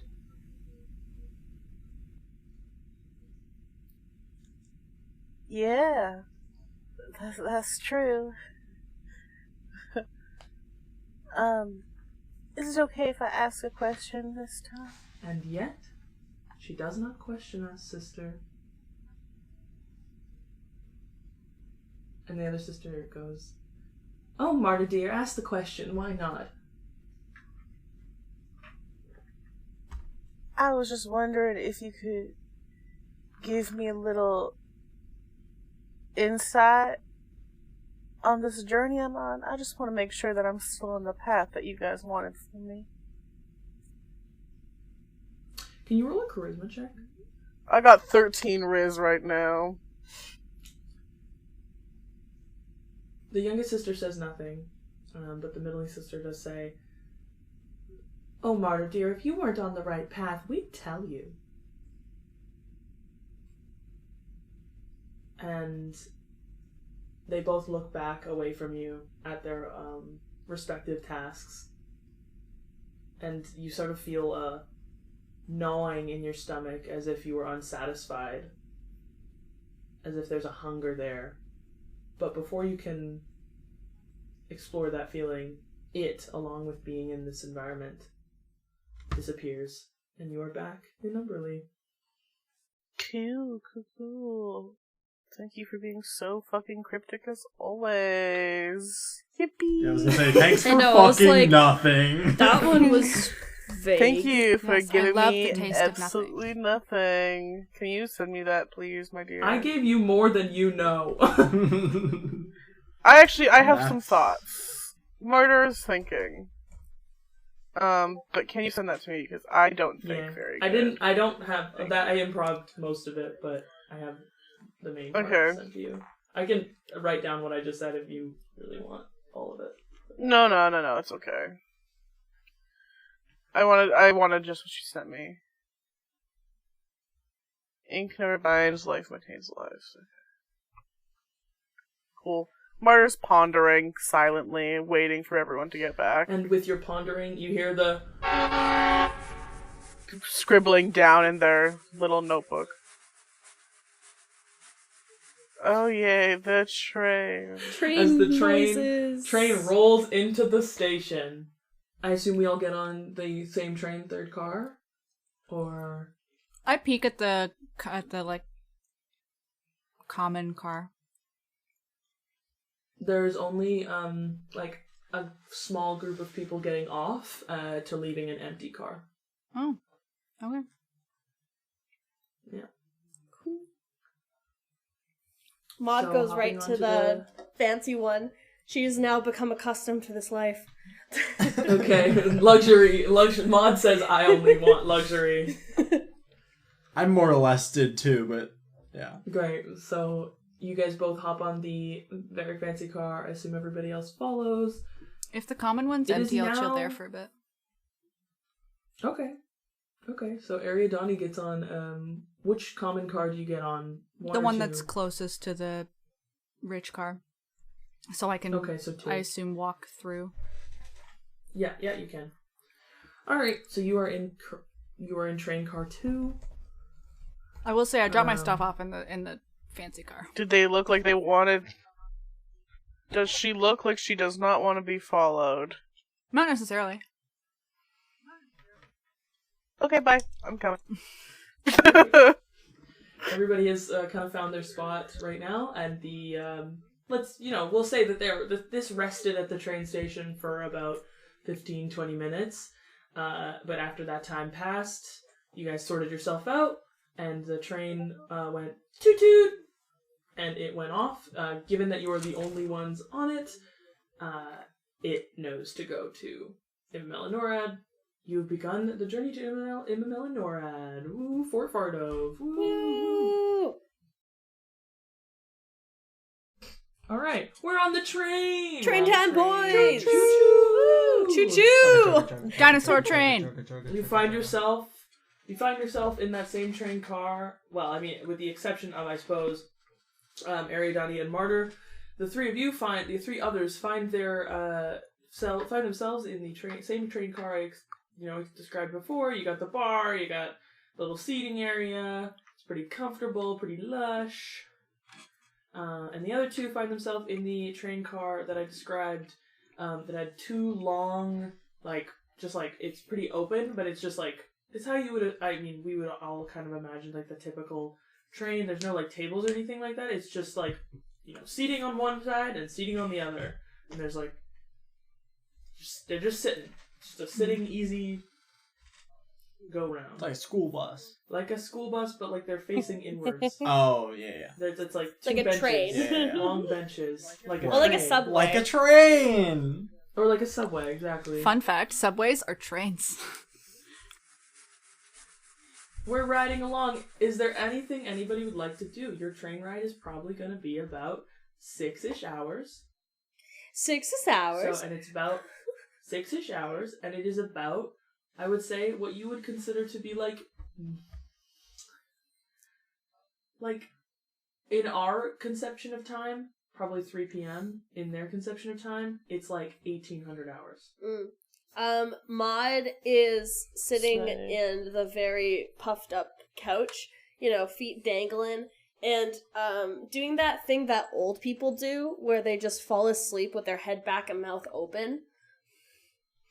E: Yeah, that's true. Is it okay if I ask a question this time?
A: And yet, she does not question us, sister. And the other sister goes, oh, Marta dear, ask the question, why not?
E: I was just wondering if you could give me a little insight on this journey I'm on. I just want to make sure that I'm still on the path that you guys wanted for me.
A: Can you roll a charisma check?
E: I got 13 Riz right now.
A: The youngest sister says nothing, but the middling sister does say, oh, Marta dear, if you weren't on the right path, we'd tell you. And they both look back away from you at their respective tasks. And you sort of feel a gnawing in your stomach as if you were unsatisfied. As if there's a hunger there. But before you can explore that feeling, it, along with being in this environment, disappears. And you are back in Umberleen.
E: Cool. Thank you for being so fucking cryptic as always. Yippee!
C: I was gonna say, thanks for
F: I was
C: fucking
F: like,
C: nothing.
F: That one was vague.
E: Thank you for
D: Yes, I
E: giving
D: love
E: me
D: the taste of
E: absolutely nothing. Can you send me that, please, my dear?
A: I gave you more than you know.
E: I have
C: That's-
E: some thoughts. Murder's thinking. But can you send that to me? Because I don't think
A: Yeah.
E: very
A: I
E: good.
A: didn't. I don't have that. I improv'd most of it, but I have the main part
E: Okay.
A: sent to you. I can write down what I just said if you really want all of it.
E: No, it's okay. I wanted just what she sent me. Ink never binds, life maintains lives. Cool. Martyr's pondering silently, waiting for everyone to get back.
A: And with your pondering, you hear the
E: Scribbling down in their little notebook. Oh yay, the train.
F: Train
A: as the
F: noises.
A: train rolls into the station. I assume we all get on the same train, third car, or
D: I peek at the like common car.
A: there's only like a small group of people getting off to leaving an empty car.
D: Oh, okay.
A: Yeah.
F: Maud
A: So,
F: goes
A: hopping
F: right to
A: onto
F: the fancy one. She's now become accustomed to this life.
A: Okay, luxury. Maud says, "I only want luxury."
C: I more or less did too, but yeah.
A: Great. So you guys both hop on the very fancy car. I assume everybody else follows.
D: If the common one's
A: It is
D: empty, I'll chill
A: now-
D: there for a bit.
A: Okay. So Ariadani gets on. Which common car do you get on?
D: The
A: or
D: one
A: two?
D: that's closest to the rich car. So I can,
A: Okay, so two.
D: I assume, walk through.
A: Yeah, you can. All right. So you are in train car 2.
D: I will say I dropped my
A: Um,
D: stuff off in the fancy car.
E: Did they look like they wanted... Does she look like she does not want to be followed?
D: Not necessarily.
E: Okay, bye. I'm coming.
A: Everybody has kind of found their spot right now, and the we'll say that this rested at the train station for about 15-20 minutes. But after that time passed, you guys sorted yourself out, and the train went toot toot, and it went off. Given that you are the only ones on it, it knows to go to Imymelenorad. You've begun the journey to Imymelenorad. Woo, Fort Fardo. Woo.
F: Woo!
A: All right, we're on the train.
F: Train
A: We're on
F: time,
A: the train.
F: boys!
A: Choo choo!
F: Choo choo!
D: Dinosaur train!
A: You find yourself in that same train car. Well, I mean, with the exception of, I suppose, Ariadani and Martyr. The three others find themselves in the same train car I described before. You got the bar, you got the little seating area. It's pretty comfortable, pretty lush. And the other two find themselves in the train car that I described, that had two long, it's pretty open, but it's just like, it's how you would, we would all kind of imagine, like, the typical train. There's no, like, tables or anything like that. It's just, like, seating on one side and seating on the other. And there's, like, they're just sitting. Just a sitting, easy go round.
C: Like a school bus.
A: Like a school bus, but, like, they're facing inwards.
C: Oh, yeah.
A: It's like two
F: Like a
A: benches.
F: train.
C: Yeah.
A: Long benches. Like a
F: Or like a
A: train.
F: subway.
C: Like a train!
A: Or like a subway, exactly.
D: Fun fact, subways are trains.
A: We're riding along. Is there anything anybody would like to do? Your train ride is probably going to be about 6-ish hours.
F: 6 hours.
A: So, and it's about 6-ish hours, and it is about, I would say, what you would consider to be like in our conception of time, probably 3 p.m. In their conception of time, it's like 1800 hours.
F: Maud is sitting
E: Slay.
F: in the very puffed up couch, feet dangling, and doing that thing that old people do where they just fall asleep with their head back and mouth open.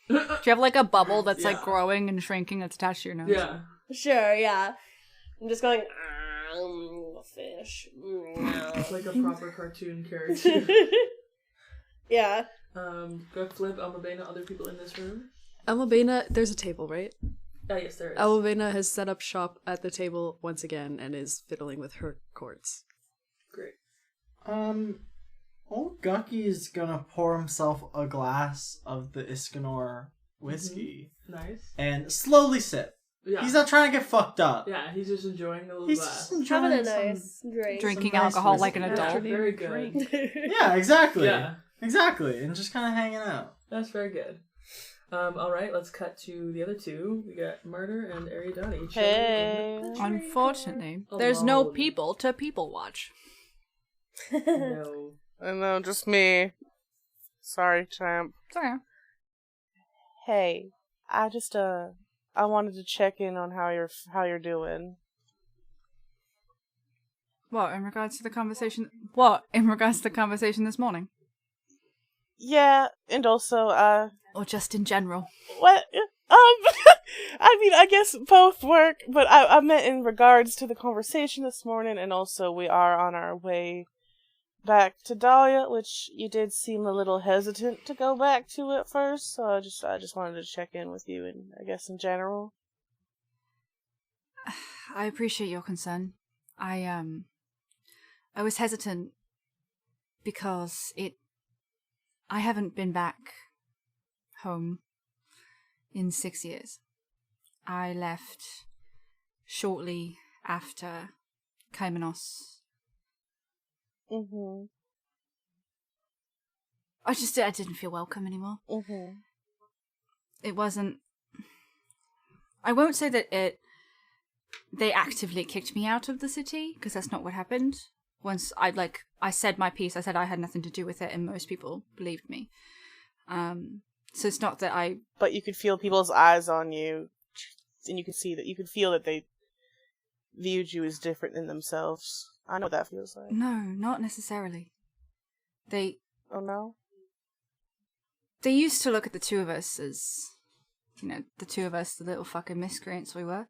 D: Do you have like a bubble that's
A: Yeah.
D: like growing and shrinking that's attached to your nose?
F: Sure, yeah. I'm just going, fish.
A: looks like a proper cartoon character.
F: Yeah.
A: Go flip Almabena, other people in this room.
B: Almabena, there's a table, right?
A: Yes, there is.
B: Almabena has set up shop at the table once again and is fiddling with her chords.
A: Great.
C: Old Gucky's gonna pour himself a glass of the Iskanor whiskey
A: Nice.
C: and slowly sip.
A: Yeah.
C: He's not trying to get fucked up.
A: Yeah, he's just enjoying the little
C: He's
A: glass.
C: just enjoying
F: Having a
C: some-
F: nice drink.
D: Drinking
C: nice
D: alcohol
C: whiskey.
D: like an
A: Yeah,
D: adult.
A: very good.
C: Yeah, exactly.
A: Yeah,
C: Exactly. And just kind of hanging out.
A: that's very good. All right, let's cut to the other two. We got Murder and Ariadne.
E: Hey.
D: Unfortunately, there's no
A: Alone.
D: people to people watch.
A: No.
E: I know, just me. Sorry, champ.
D: Sorry.
E: Hey, I just I wanted to check in on how you're doing.
D: What, in regards to the conversation? What, in regards to the conversation this morning?
E: Yeah, and also
D: Or just in general?
E: what I mean, I guess both work, but I meant in regards to the conversation this morning, and also we are on our way back to Dahlia, which you did seem a little hesitant to go back to at first, so I just wanted to check in with you, and I guess in general.
D: I appreciate your concern. I was hesitant because I haven't been back home in 6 years. I left shortly after Kaimanos.
E: Mm-hmm.
D: I didn't feel welcome anymore.
E: Mm-hmm.
D: It wasn't... I won't say that they actively kicked me out of the city, because that's not what happened. Once I said my piece, I said I had nothing to do with it, and most people believed me. So it's not that I...
E: But you could feel people's eyes on you, and you could feel that they viewed you as different than themselves. I know what that feels like.
D: No, not necessarily. They
E: Oh no?
D: used to look at the two of us as, the two of us, the little fucking miscreants we were.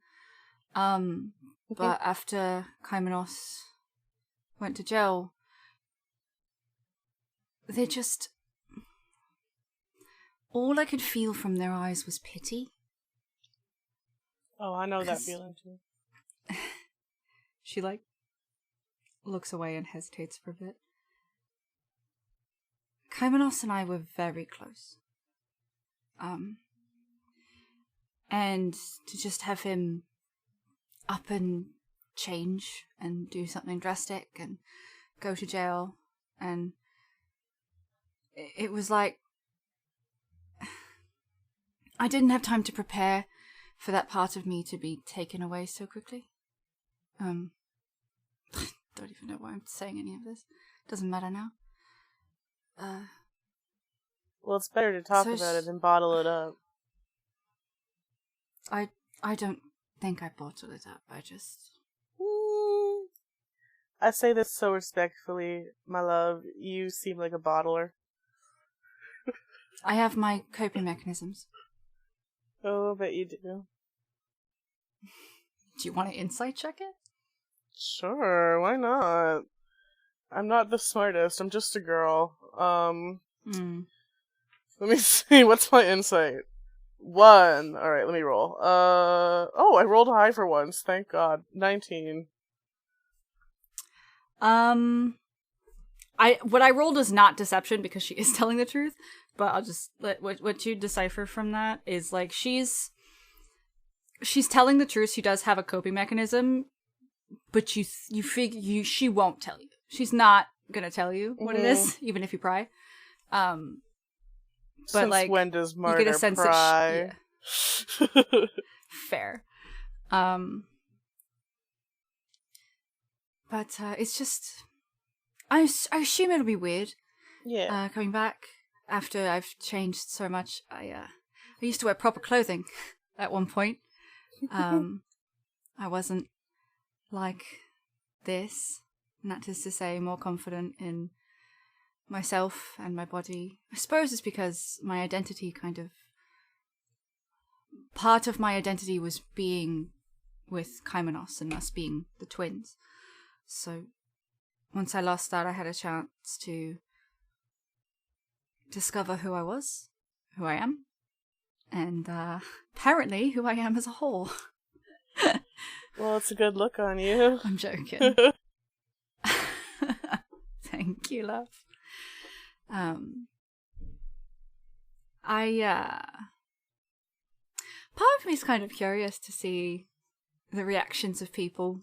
D: But after Kaimanos went to jail, they just... All I could feel from their eyes was pity.
E: Oh, I know that
D: 'Cause-
E: feeling too.
D: She, looks away and hesitates for a bit. Kaimanos and I were very close. And to just have him up and change and do something drastic and go to jail, and it was like I didn't have time to prepare for that part of me to be taken away so quickly. Don't even know why I'm saying any of this. Doesn't matter now.
E: Well, it's better to talk
D: So
E: about it than bottle it up.
D: I don't think I bottled it up. I just...
E: I say this so respectfully, my love. You seem like a bottler.
D: I have my coping mechanisms.
E: Oh, I bet you do.
D: Do you want to insight check it?
E: Sure, why not? I'm not the smartest, I'm just a girl. Let me see, what's my insight? 1. Alright, let me roll. I rolled high for once, thank God. 19.
D: What I rolled is not deception because she is telling the truth, but I'll just what you decipher from that is she's telling the truth. She does have a coping mechanism, but you figure she won't tell you. She's not gonna tell you what it is, even if you pry. But
E: Since when does murder
D: you get a sense
E: pry?
D: that fair. But it's just I assume it'll be weird.
E: Yeah.
D: Coming back after I've changed so much. I used to wear proper clothing at one point. I wasn't like this. And that is to say, more confident in myself and my body. I suppose it's because my identity part of my identity was being with Kaimanos and us being the twins. So once I lost that, I had a chance to discover who I was, who I am, and apparently who I am as a whole.
E: Well, it's a good look on you.
D: I'm joking. Thank you, love. Part of me is kind of curious to see the reactions of people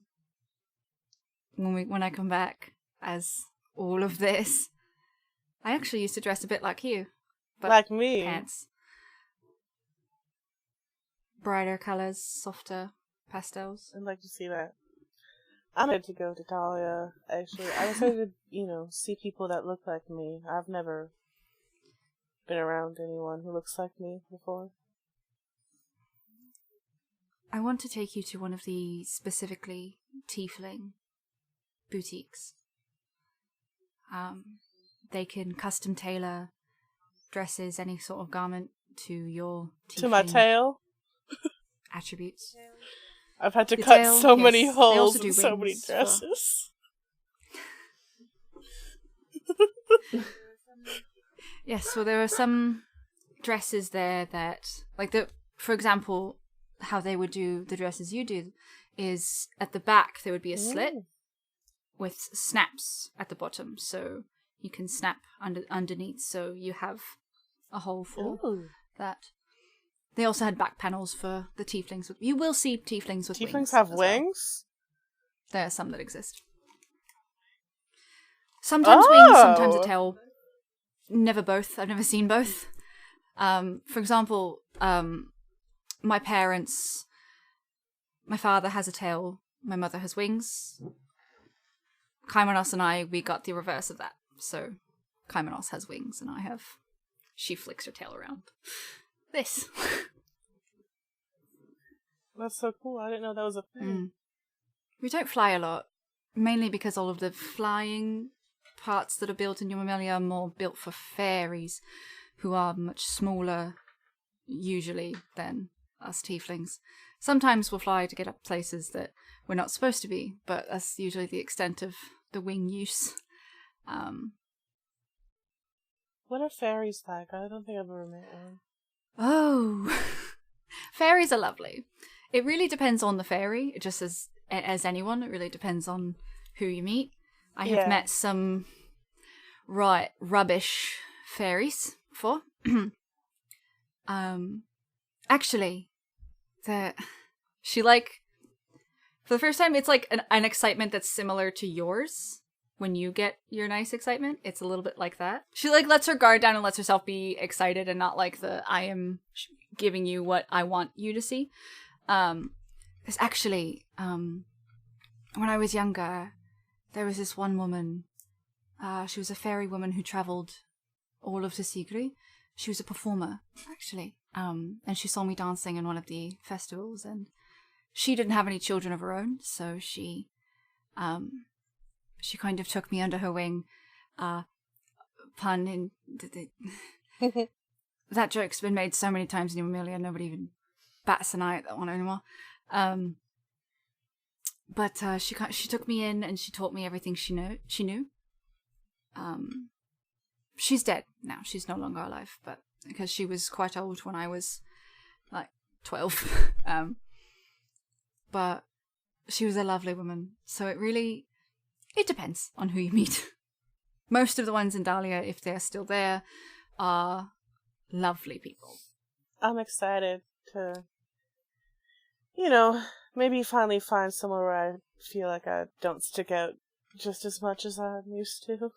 D: when I come back as all of this. I actually used to dress a bit like you, but
E: Like me.
D: pants, brighter colors, softer pastels.
E: I'd like to see that. I'm ready to go to Dahlia, actually. I'm excited to, see people that look like me. I've never been around anyone who looks like me before.
D: I want to take you to one of the specifically tiefling boutiques. They can custom tailor dresses, any sort of garment to your tiefling
E: To my tail?
D: attributes.
E: I've had to
D: The
E: cut
D: tail,
E: so
D: yes.
E: many
D: They
E: holes
D: also do
E: in so many
D: wings for-
E: dresses.
D: Yes, well, there are some dresses there that, for example, how they would do the dresses you do is at the back there would be a slit with snaps at the bottom, so you can snap underneath, so you have a hole for
E: Ooh.
D: that. They also had back panels for the tieflings. You will see tieflings with wings.
E: Tieflings have
D: as well.
E: wings?
D: There are some that exist. Sometimes wings, sometimes a
E: Oh.
D: tail. Never both. I've never seen both. For example, my father has a tail, my mother has wings. Kaimanos and I, we got the reverse of that. So Kaimanos has wings and she flicks her tail around. This.
E: That's so cool. I didn't know that was a thing.
D: We don't fly a lot, mainly because all of the flying parts that are built in Umberleen are more built for fairies, who are much smaller, usually, than us tieflings. Sometimes we'll fly to get up places that we're not supposed to be, but that's usually the extent of the wing use.
E: What are fairies like? I don't think I've ever met one.
D: Oh, fairies are lovely. It really depends on the fairy, just as anyone. It really depends on who you meet. I have met some rubbish fairies before. Actually, for the first time, it's like an excitement that's similar to yours. When you get your nice excitement, it's a little bit like that. She lets her guard down and lets herself be excited, and not like I am giving you what I want you to see. Because actually, when I was younger, there was this one woman. She was a fairy woman who traveled all of Sigri. She was a performer, actually. And she saw me dancing in one of the festivals, and she didn't have any children of her own, so she kind of took me under her wing. Pun in that joke's been made so many times in Umberleen, nobody even bats an eye at that one anymore. But she took me in and she taught me everything she knew. She's dead now. She's no longer alive, but because she was quite old when I was like 12. But she was a lovely woman. So it depends on who you meet. Most of the ones in Dahlia, if they're still there, are lovely people.
E: I'm excited to, maybe finally find somewhere where I feel like I don't stick out just as much as I'm used to.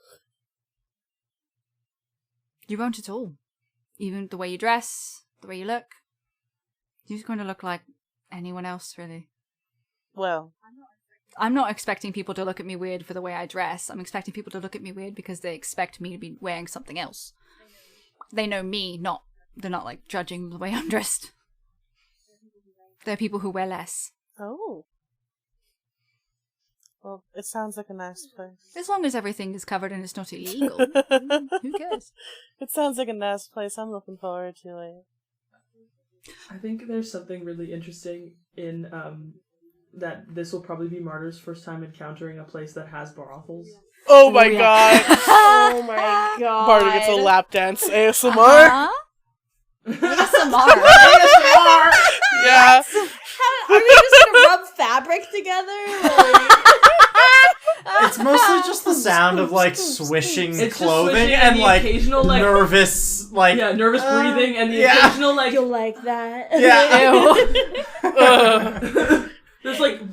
D: You won't at all. Even the way you dress, the way you look. You're just going to look like anyone else, really.
E: Well,
D: I'm not expecting people to look at me weird for the way I dress. I'm expecting people to look at me weird because they expect me to be wearing something else. They know me, they're not like judging the way I'm dressed. There are people who wear less.
E: oh. Well, it sounds like a nice place.
D: As long as everything is covered and it's not illegal. Who cares?
E: It sounds like a nice place. I'm looking forward to it.
A: I think there's something really interesting in that this will probably be Martyr's first time encountering a place that has brothels.
E: Oh my
D: yeah.
E: god.
F: Oh my god.
E: Barda gets a lap dance ASMR.
D: Uh-huh. ASMR.
A: ASMR!
E: Yeah.
F: Are we just gonna rub fabric together? Like...
C: It's mostly just the sound of like swishing
A: It's just
C: clothing
A: swishing
C: and
A: the
C: like
A: occasional, like-
C: nervous like
A: nervous breathing and the
C: yeah.
A: occasional like
F: You'll like that.
C: Yeah.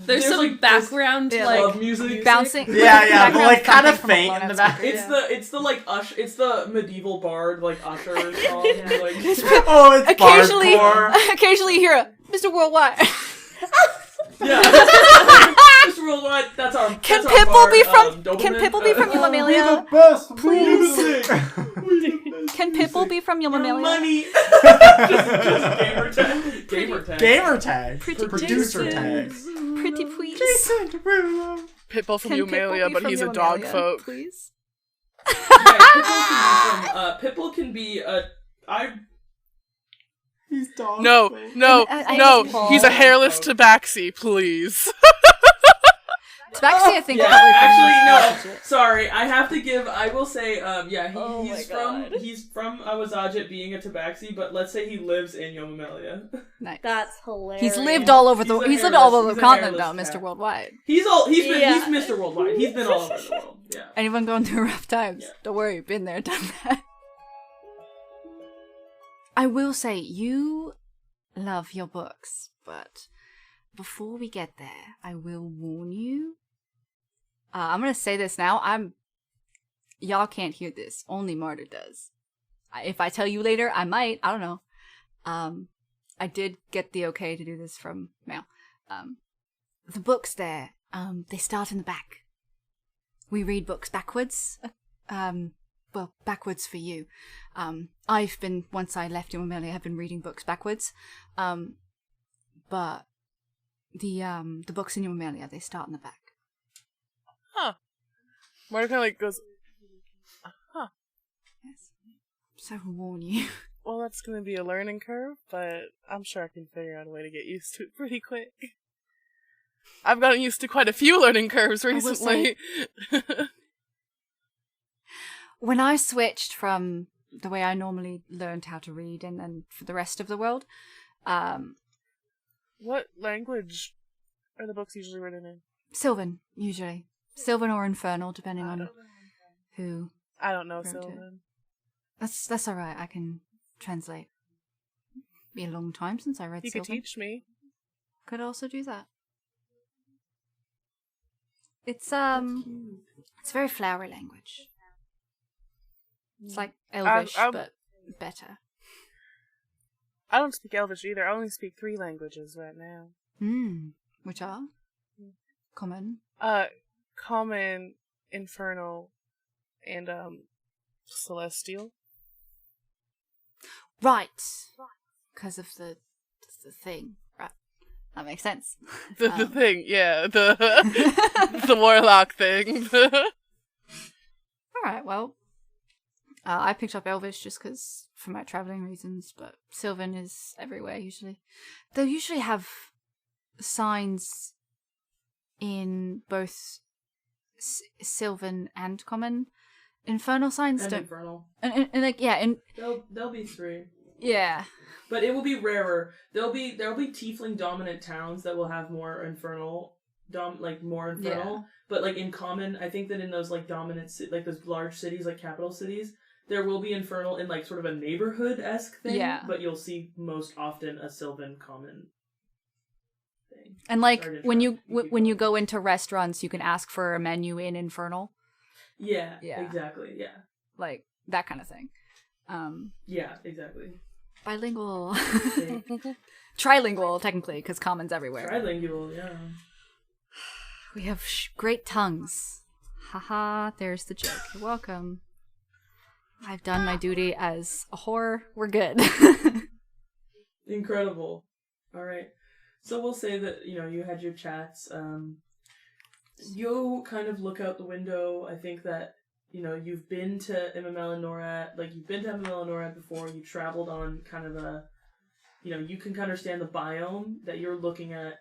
B: There's some
A: like
B: background
D: Yeah,
B: like
A: club music.
D: Bouncing.
C: Yeah, but like kind of
D: Background thumping
C: faint
D: from a
C: in the
D: phone
C: back.
D: speaker,
A: It's the like it's the medieval bard like Usher song.
G: Yeah.
A: Like
C: Oh, it's
D: Occasionally,
C: bardcore.
D: occasionally you hear a Mr. Worldwide.
A: yeah. Mr. Worldwide, that's our
D: Can
A: that's our
D: Pipple
A: bard,
D: be from?
A: Doberman.
D: Can Pipple be from Imymelia?
C: Best,
D: Please.
C: please.
D: Can Pipple be from
A: Your
D: Imymelia?
A: money. just gamer tag. Gamer tag.
C: Gamer tag.
D: Pretty
C: Producer
D: Jason.
C: tags.
D: Pretty please.
C: Jason Derulo.
E: Pitbull from
D: Can Pipple
E: Umberleen,
D: be
E: but
D: from
E: he's a dog
D: Imymelia,
E: folk.
D: Please.
A: Yeah, Pipple can be
C: He's dog.
E: No,
C: folk.
E: no,
D: I
E: no.
D: just-
E: He's a hairless tabaxi, please.
D: Tabaxi, I think.
A: Yeah,
D: probably
A: actually, no.
D: from-
A: Sorry, I will say,
F: Oh my God.
A: he's from Awazajit being a tabaxi, but let's say he lives in Yomamelia.
D: Nice.
F: That's hilarious.
D: He's lived all over the.
A: He's a
D: He's lived all
A: hairless-
D: over
A: he's
D: the
A: a
D: continent, though,
A: hairless
D: Mr.
A: cat.
D: Worldwide.
A: He's
F: Yeah.
A: Mr. Worldwide. He's been all over the world. Yeah.
D: Anyone going through rough times?
A: Yeah.
D: Don't worry, been there, done that. I will say, you love your books, but before we get there, I will warn you. I'm gonna say this now. Y'all can't hear this. Only Martyr does. If I tell you later, I might. I don't know. I did get the okay to do this from Mail. The books there, they start in the back. We read books backwards. Well, backwards for you. I've been, once I left Imymelenorad, I've been reading books backwards. But the books in Imymelenorad, they start in the back.
E: Huh. Marta kind of like goes, huh.
D: Yes. So I'll warn you.
E: Well, that's going to be a learning curve, but I'm sure I can figure out a way to get used to it pretty quick. I've gotten used to quite a few learning curves recently.
D: When I switched from the way I normally learned how to read and then for the rest of the world,
E: What language are the books usually written in?
D: Sylvan, usually. Sylvan or Infernal, depending on who.
E: I don't know
D: Wrote it.
E: Sylvan.
D: That's alright, I can translate. Be a long time since I read
E: You could
D: Sylvan.
E: teach me.
D: Could also do that. It's it's a very flowery language. It's like Elvish,
E: I'm-
D: but better.
E: I don't speak Elvish either. I only speak 3 languages right now.
D: Which are? Common.
E: Common, Infernal, and Celestial.
D: Right. Because of the thing. Right. That makes sense.
E: The thing, yeah, the warlock thing.
D: Alright, well. I picked up Elvish just because for my traveling reasons, but Sylvan is everywhere usually. They'll usually have signs in both Sylvan and Common. Infernal signs
A: And
D: don't.
A: Infernal.
D: And like yeah, and
A: There'll be 3.
D: yeah.
A: But it will be rarer. There'll be tiefling dominant towns that will have more infernal more infernal.
D: Yeah.
A: But like in common, I think that in those like dominant like those large cities, like capital cities, there will be infernal in like sort of a neighborhood-esque thing.
D: Yeah.
A: But you'll see most often a Sylvan common thing.
D: And like
A: Sorry to
D: when
A: interrupt.
D: you go into restaurants, you can ask for a menu in Infernal,
A: Yeah.
D: Yeah.
A: Exactly. Yeah.
D: like that kind of thing.
A: Yeah. Exactly.
D: Bilingual, trilingual technically, because Common's everywhere.
A: Trilingual. Yeah.
D: We have great tongues. Haha, there's the joke. You're welcome. I've done my duty as a whore. We're good.
A: Incredible. All right. So we'll say that, you had your chats. You kind of look out the window. I think that, you've been to Imymelenorad, you've been to Imymelenorad before. You traveled on kind of a, you can understand the biome that you're looking at.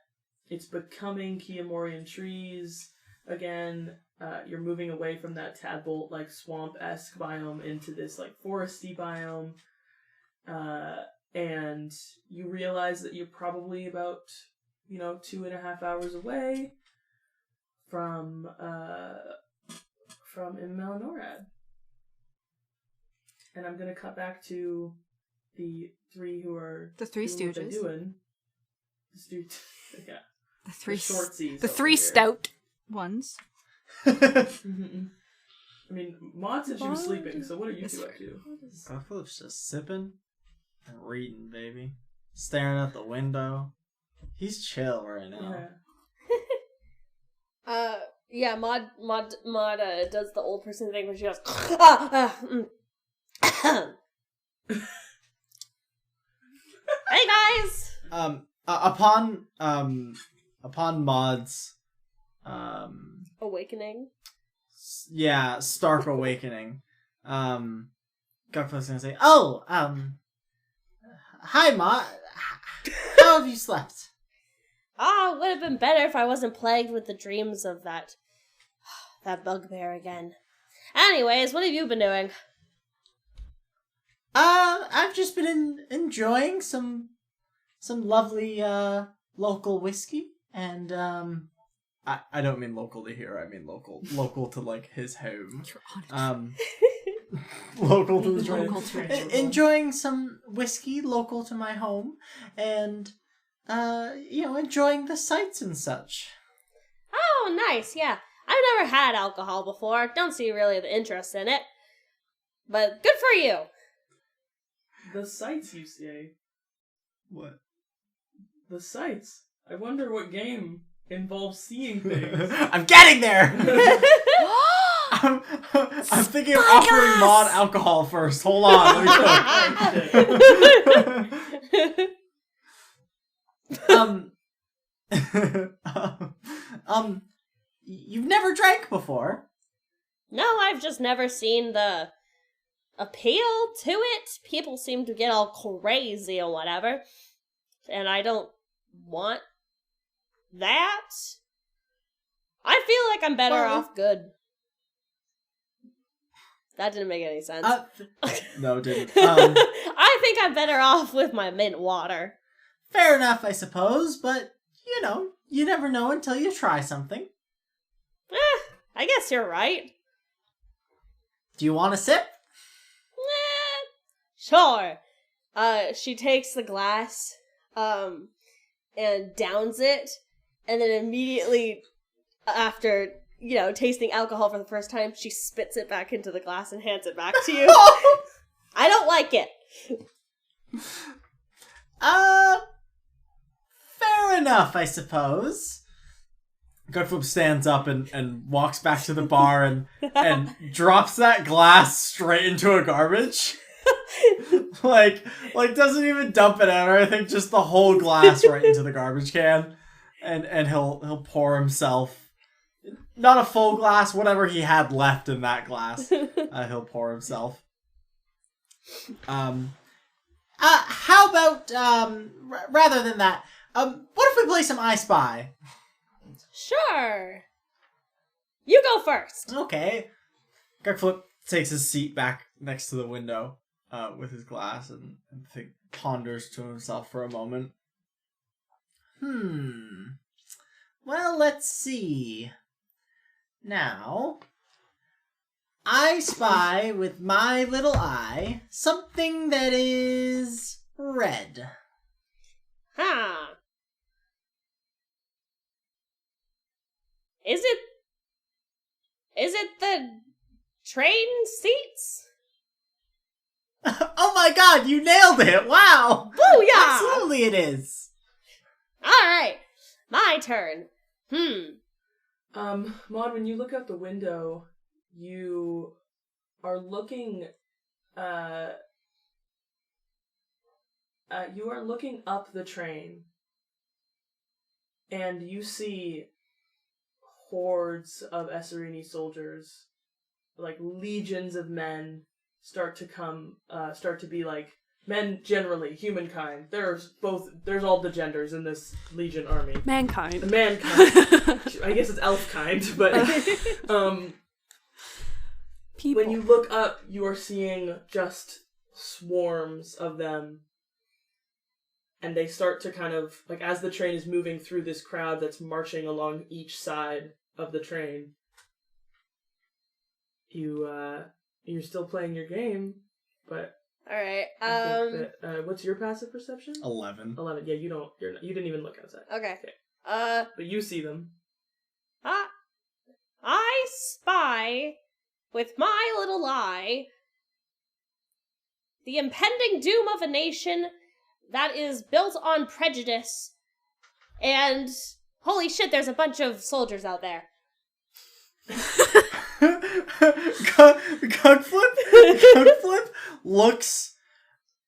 A: It's becoming Kiamorian trees again. you're moving away from that tadpole like swamp-esque biome into this like foresty biome, and you realize that you're probably about 2.5 hours away from Imymelenorad. And I'm gonna cut back to the three who are
D: The Three
A: doing what they're
D: Stooges.
A: doing. Yeah.
D: The three
A: shortsies.
D: The
A: over
D: three
A: here.
D: stout ones.
A: Mhm. I mean, Maud said she was
B: Maud
A: sleeping, so what are you
D: is-
A: two up to?
C: Philip's just sipping and reading, baby. Staring out the window. He's chill right now.
A: Yeah.
F: Yeah, Maud does the old person thing where she goes, Hey guys!
C: Upon Maud's
F: Awakening.
C: stark awakening, Garfield's gonna say, "Oh, hi, Maud. How have you slept?"
F: Ah, would have been better if I wasn't plagued with the dreams of that bugbear again. Anyways, what have you been doing?
C: I've just been enjoying some lovely local whiskey, and I don't mean local to here. I mean local to like his home. Local to the
D: Local
C: train.
D: to
C: Enjoying some whiskey local to my home, and enjoying the sights and such.
F: Oh, nice, yeah. I've never had alcohol before. Don't see really the interest in it. But good for you.
A: The sights, you say?
C: What?
A: The sights. I wonder what game involves seeing things.
C: I'm getting there. I'm thinking of offering Maud alcohol first. Hold on, let me go. You've never drank before.
F: No, I've just never seen the appeal to it. People seem to get all crazy or whatever. And I don't want that. I feel like I'm better off good. That didn't make any sense.
C: No, it didn't.
F: I think I'm better off with my mint water.
C: Fair enough, I suppose, but, you never know until you try something.
F: I guess you're right.
C: Do you want a sip?
F: Sure. She takes the glass, and downs it, and then immediately after, tasting alcohol for the first time, she spits it back into the glass and hands it back to you. I don't like it.
C: Fair enough, I suppose. Goodflip stands up and walks back to the bar and drops that glass straight into a garbage. like doesn't even dump it out or anything, just the whole glass right into the garbage can. And he'll pour himself, not a full glass, whatever he had left in that glass. He'll pour himself. How about rather than that, what if we play some I Spy?
F: Sure. You go first.
C: Okay. Garflip takes his seat back next to the window with his glass and ponders to himself for a moment. Well, let's see. Now, I spy with my little eye something that is red.
F: Huh. Is it the train seats?
C: Oh my god, you nailed it! Wow!
F: Booyah!
C: Absolutely it is!
F: Alright, my turn.
A: Maud, when you look out the window, you are looking, up the train, and you see hordes of Esserini soldiers, like legions of men, start to be like Men generally, humankind. There's all the genders in this Legion army.
B: Mankind.
A: Mankind. I guess it's elf kind, but
B: People.
A: when you look up, you are seeing just swarms of them. And they start to kind of, like, as the train is moving through this crowd that's marching along each side of the train, you're still playing your game, but
F: All right.
A: I think that, what's your passive perception?
C: 11.
A: 11. Yeah, you didn't even look outside.
F: Okay.
A: Okay. But you see them.
F: I spy with my little eye the impending doom of a nation that is built on prejudice. And holy shit, there's a bunch of soldiers out there.
C: Gugflip looks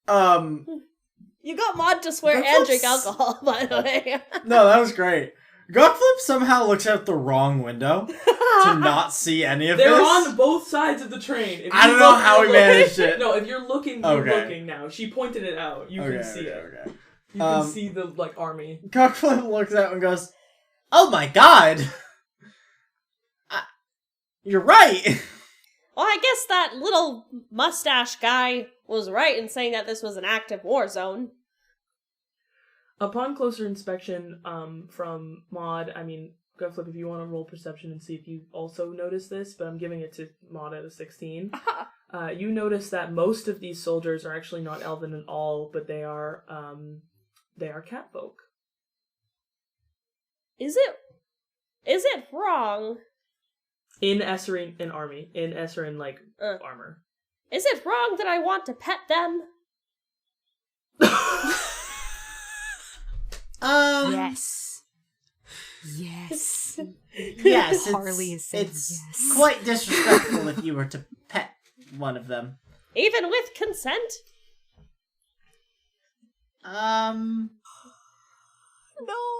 F: You got Maud to swear and drink alcohol, by the way.
C: No, that was great. Gugflip somehow looks out the wrong window to not see any of
A: They're
C: this.
A: on both sides of the train. If
C: I
A: you
C: don't know
A: look,
C: how
A: you're
C: we managed it.
A: No, if you're looking, you're
C: Okay.
A: looking now. She pointed it out. You can see it.
C: Okay.
A: You can see the, like, army.
C: Gugflip looks out and goes, "Oh my god! You're right!"
F: Well, I guess that little mustache guy was right in saying that this was an active war zone.
A: Upon closer inspection, from Maud, I mean, Gutflip, if you want to roll perception and see if you also notice this, but I'm giving it to Maud at a 16. You notice that most of these soldiers are actually not elven at all, but they are catfolk.
F: Is it wrong?
A: In Esserin, in army. In Esserin, like, armor.
F: Is it wrong that I want to pet them?
D: Yes. Yes.
C: Yes,
D: Harley is saying
C: it's
D: yes.
C: quite disrespectful if you were to pet one of them.
F: Even with consent?
D: No.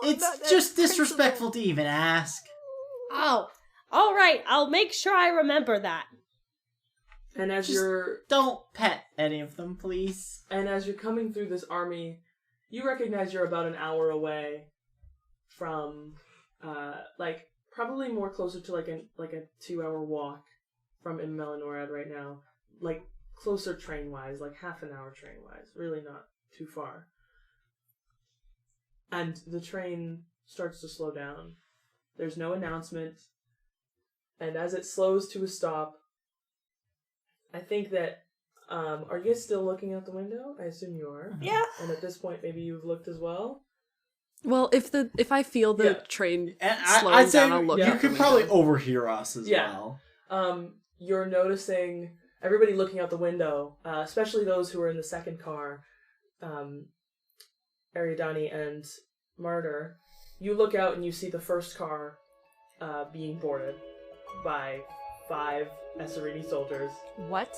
C: It's just disrespectful to even ask.
F: Oh, alright, I'll make sure I remember that.
A: And as you're
C: Don't pet any of them, please.
A: coming through this army, you recognize you're about an hour away from, like, probably more closer to like a 2-hour walk from Imymelenorad right now. Like, closer train-wise, like half an hour train-wise. Really not too far. And the train starts to slow down. There's no announcement. And as it slows to a stop, I think that, are you guys still looking out the window? I assume you are.
F: Yeah.
A: And at this point, maybe you've looked as well?
B: Well, if I feel the
A: Yeah.
B: train
C: And
B: slowing
C: I'd say
B: down, I'll look
C: you
B: out the
C: could
B: window.
C: probably overhear us as
A: Yeah.
C: well.
A: You're noticing everybody looking out the window, especially those who are in the second car, Ariadne and Martyr. You look out and you see the first car being boarded by 5 Esserini soldiers.
D: What?